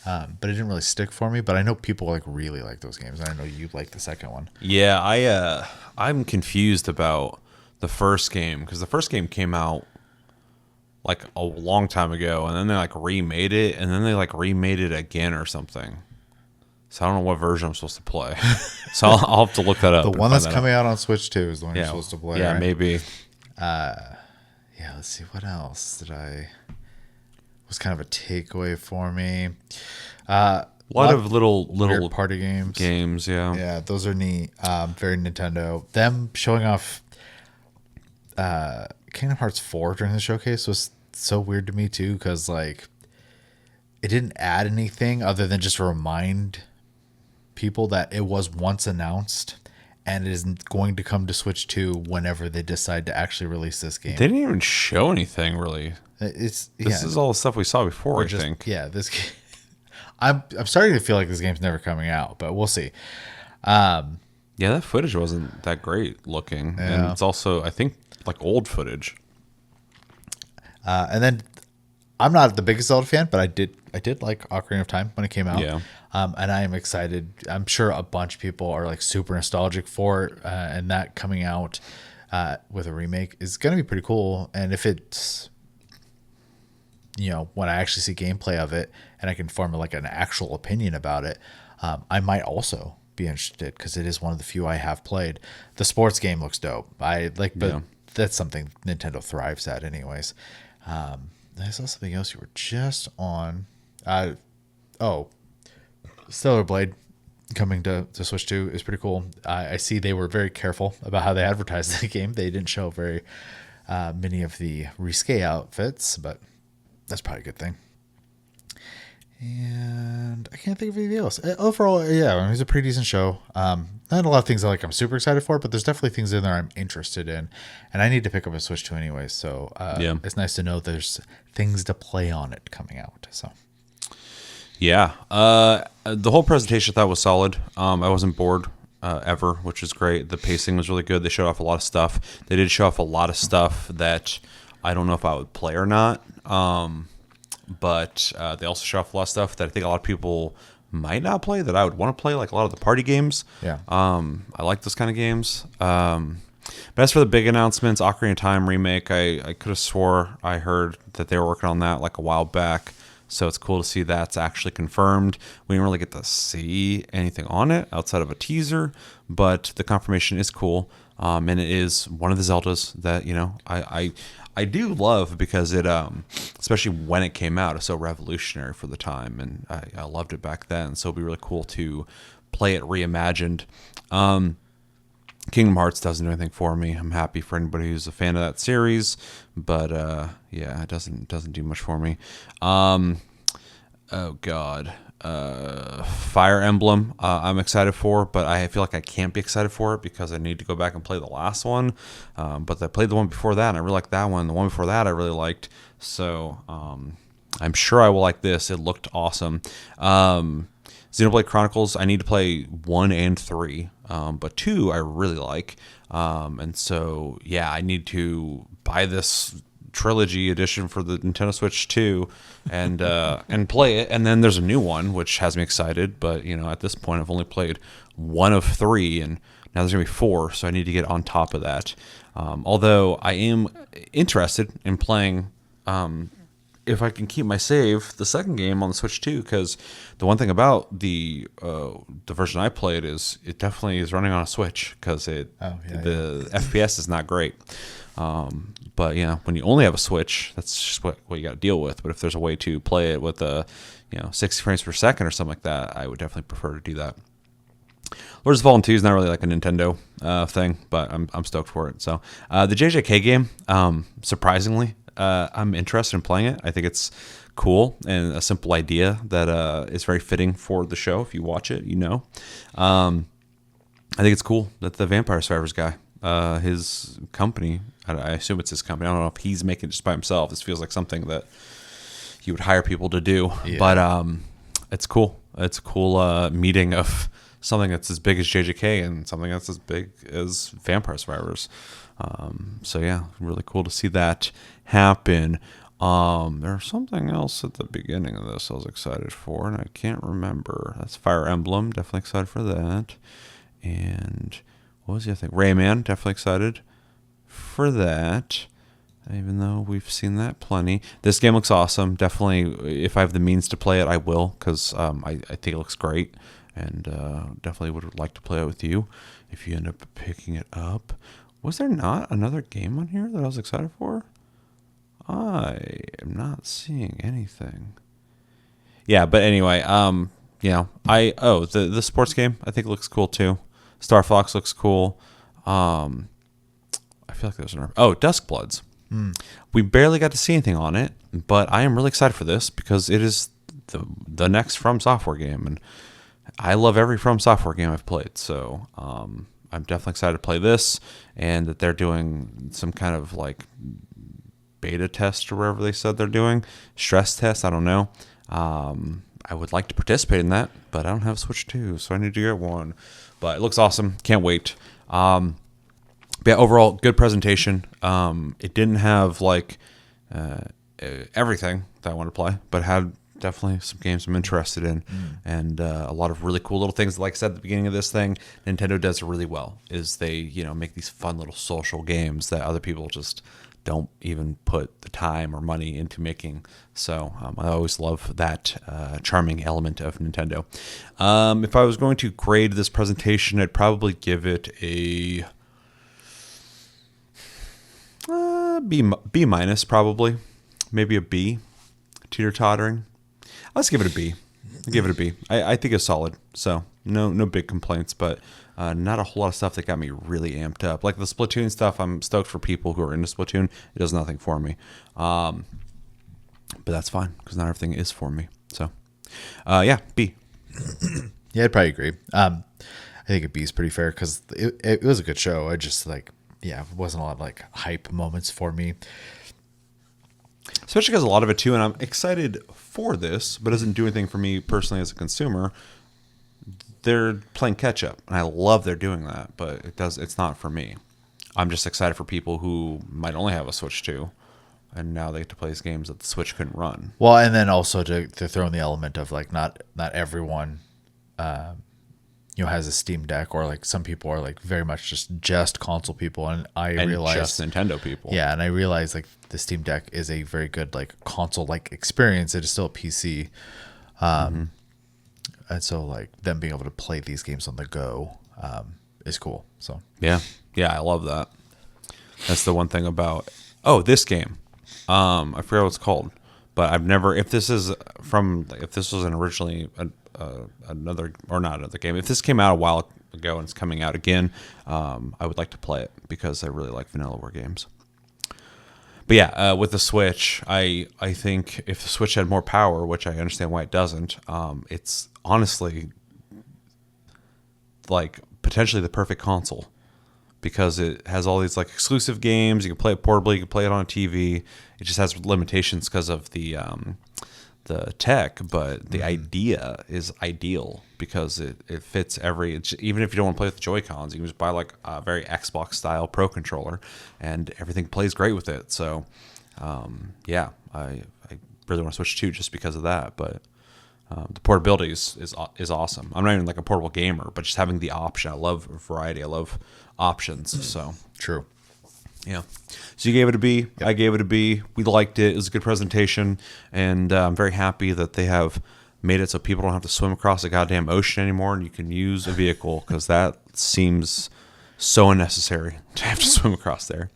B: but it didn't really stick for me. But I know people like really like those games. I know you like the second one.
A: Yeah, I'm confused about the first game, because the first game came out like a long time ago, and then they like remade it, and then they like remade it again or something. So I don't know what version I'm supposed to play. So I'll have to look that up.
B: The one that's coming out on Switch 2 is the one you're supposed to play.
A: Yeah,
B: right?
A: maybe.
B: Yeah, let's see. What else was kind of a takeaway for me?
A: A lot of little
B: party games.
A: Yeah.
B: Yeah, those are neat. Very Nintendo. Them showing off Kingdom Hearts 4 during the showcase was so weird to me too, because like it didn't add anything other than just remind people that it was once announced and it isn't going to come to Switch 2 whenever they decide to actually release this game.
A: They didn't even show anything really. This is all the stuff we saw before, I think.
B: Yeah, this game, I'm starting to feel like this game's never coming out, but we'll see.
A: Yeah, that footage wasn't that great looking, and it's also, I think, like old footage.
B: And then I'm not the biggest Zelda fan, but I did like Ocarina of Time when it came out.
A: Yeah.
B: And I am excited. I'm sure a bunch of people are like super nostalgic for it, and that coming out with a remake is going to be pretty cool. And if it's, when I actually see gameplay of it and I can form like an actual opinion about it, I might also be interested, because it is one of the few I have played. The sports game looks dope. But that's something Nintendo thrives at anyways. I saw something else you were just on. Stellar Blade coming to Switch 2 is pretty cool. I see they were very careful about how they advertised the game. They didn't show very many of the risque outfits, but that's probably a good thing. And I can't think of anything else. Overall, yeah, it was a pretty decent show. Not a lot of things I'm super excited for, but there's definitely things in there I'm interested in. And I need to pick up a Switch 2 anyway, so it's nice to know there's things to play on it coming out. So,
A: yeah. The whole presentation I thought was solid. I wasn't bored ever, which is great. The pacing was really good. They showed off a lot of stuff. They did show off a lot of stuff that I don't know if I would play or not. But they also show off a lot of stuff that I think a lot of people might not play that I would want to play, like a lot of the party games.
B: Yeah.
A: I like those kind of games. But as for the big announcements, Ocarina of Time remake, I could have swore I heard that they were working on that like a while back. So it's cool to see that's actually confirmed. We didn't really get to see anything on it outside of a teaser, but the confirmation is cool. And it is one of the Zeldas that, I do love, because it, especially when it came out, it's so revolutionary for the time, and I loved it back then. So it'd be really cool to play it reimagined. Kingdom Hearts doesn't do anything for me. I'm happy for anybody who's a fan of that series, but yeah, it doesn't do much for me. Oh God, Fire Emblem. I'm excited for, but I feel like I can't be excited for it because I need to go back and play the last one. But I played the one before that, and I really liked that one. The one before that, I really liked. So I'm sure I will like this. It looked awesome. Xenoblade Chronicles, I need to play 1 and 3, but 2 I really like. And so, yeah, I need to buy this trilogy edition for the Nintendo Switch 2 and play it. And then there's a new one, which has me excited. But, you know, at this point, I've only played 1 of 3, and now there's going to be 4, so I need to get on top of that. Although I am interested in playing... if I can keep my save, the second game on the Switch 2, because the one thing about the version I played is it definitely is running on a Switch because the FPS is not great. But yeah, when you only have a Switch, that's just what you got to deal with. But if there's a way to play it with 60 frames per second or something like that, I would definitely prefer to do that. Lords of Fallen 2 is not really like a Nintendo thing, but I'm stoked for it. So the JJK game, surprisingly, I'm interested in playing it. I think it's cool and a simple idea that is very fitting for the show. If you watch it, you know. I think it's cool that the Vampire Survivors guy, his company, I assume it's his company. I don't know if he's making it just by himself. This feels like something that he would hire people to do. Yeah. But it's cool. It's a cool meeting of something that's as big as JJK and something that's as big as Vampire Survivors. So yeah, really cool to see that happen. There's something else at the beginning of this I was excited for, and I can't remember. That's Fire Emblem. Definitely excited for that. And what was the other thing? Rayman. Definitely excited for that. Even though we've seen that plenty. This game looks awesome. Definitely, if I have the means to play it, I will, because I think it looks great. And definitely would like to play it with you if you end up picking it up. Was there not another game on here that I was excited for? I am not seeing anything. Yeah, but anyway, the sports game I think looks cool too. Star Fox looks cool. I feel like there's another. Oh, Dusk Bloods. We barely got to see anything on it, but I am really excited for this because it is the next From Software game, and I love every From Software game I've played. So I'm definitely excited to play this, and that they're doing some kind of like beta test or whatever they said they're doing, stress test. I don't know. I would like to participate in that, but I don't have a Switch 2, so I need to get one. But it looks awesome. Can't wait. But yeah, overall, good presentation. It didn't have like everything that I want to play, but had definitely some games I'm interested in, and a lot of really cool little things. Like I said at the beginning of this thing, Nintendo does really well. Is they make these fun little social games that other people just don't even put the time or money into making. So I always love that charming element of Nintendo. If I was going to grade this presentation, I'd probably give it a B minus, probably, maybe a B, teeter-tottering. Let's give it a B. I'll give it a B. I think it's solid. So no big complaints, but not a whole lot of stuff that got me really amped up. Like the Splatoon stuff, I'm stoked for people who are into Splatoon. It does nothing for me. But that's fine because not everything is for me. So yeah, B.
B: Yeah, I'd probably agree. I think a B is pretty fair because it was a good show. I just it wasn't a lot of like hype moments for me.
A: Especially because a lot of it too, and I'm excited for this, but it doesn't do anything for me personally as a consumer. They're playing catch up, and I love they're doing that, but it's not for me. I'm just excited for people who might only have a Switch 2, and now they get to play these games that the Switch couldn't run.
B: Well, and then also to throw in the element of like not everyone has a Steam Deck, or like some people are like very much just console people, and realize
A: just Nintendo people.
B: Yeah, and I realize like the Steam Deck is a very good like console like experience. It is still a PC, and so like them being able to play these games on the go is cool. So
A: yeah, I love that. That's the one thing about this game. I forgot what it's called, But I've never, if this was an originally another, or not another game, if this came out a while ago and it's coming out again, I would like to play it because I really like Vanillaware games. But yeah, with the Switch, I think if the Switch had more power, which I understand why it doesn't, it's honestly like potentially the perfect console because it has all these like exclusive games. You can play it portably, you can play it on a TV. It just has limitations because of the tech, but the idea is ideal because it fits even if you don't want to play with the Joy-Cons, you can just buy like a very Xbox style Pro controller and everything plays great with it. So yeah, I really want to Switch 2 just because of that. But the portability is awesome. I'm not even like a portable gamer, but just having the option, I love variety, I love options. So
B: true.
A: Yeah. So you gave it a B. Yep. I gave it a B. We liked it. It was a good presentation. And I'm very happy that they have made it so people don't have to swim across a goddamn ocean anymore and you can use a vehicle because that seems so unnecessary to have to swim across there.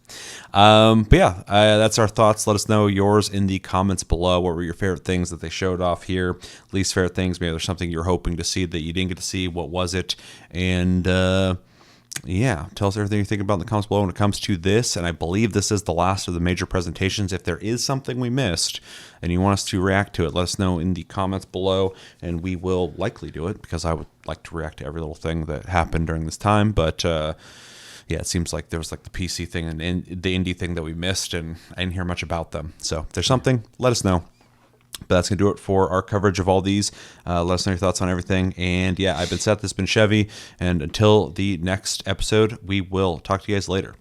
A: But yeah, that's our thoughts. Let us know yours in the comments below. What were your favorite things that they showed off here? Least favorite things. Maybe there's something you're hoping to see that you didn't get to see. What was it? And yeah, tell us everything you think about in the comments below when it comes to this. And I believe this is the last of the major presentations. If there is something we missed and you want us to react to it, let us know in the comments below, and we will likely do it because I would like to react to every little thing that happened during this time. But yeah, it seems like there was like the PC thing and the indie thing that we missed, and I didn't hear much about them. So if there's something, let us know. But that's going to do it for our coverage of all these. Let us know your thoughts on everything. And yeah, I've been Seth, this has been Chevy. And until the next episode, we will talk to you guys later.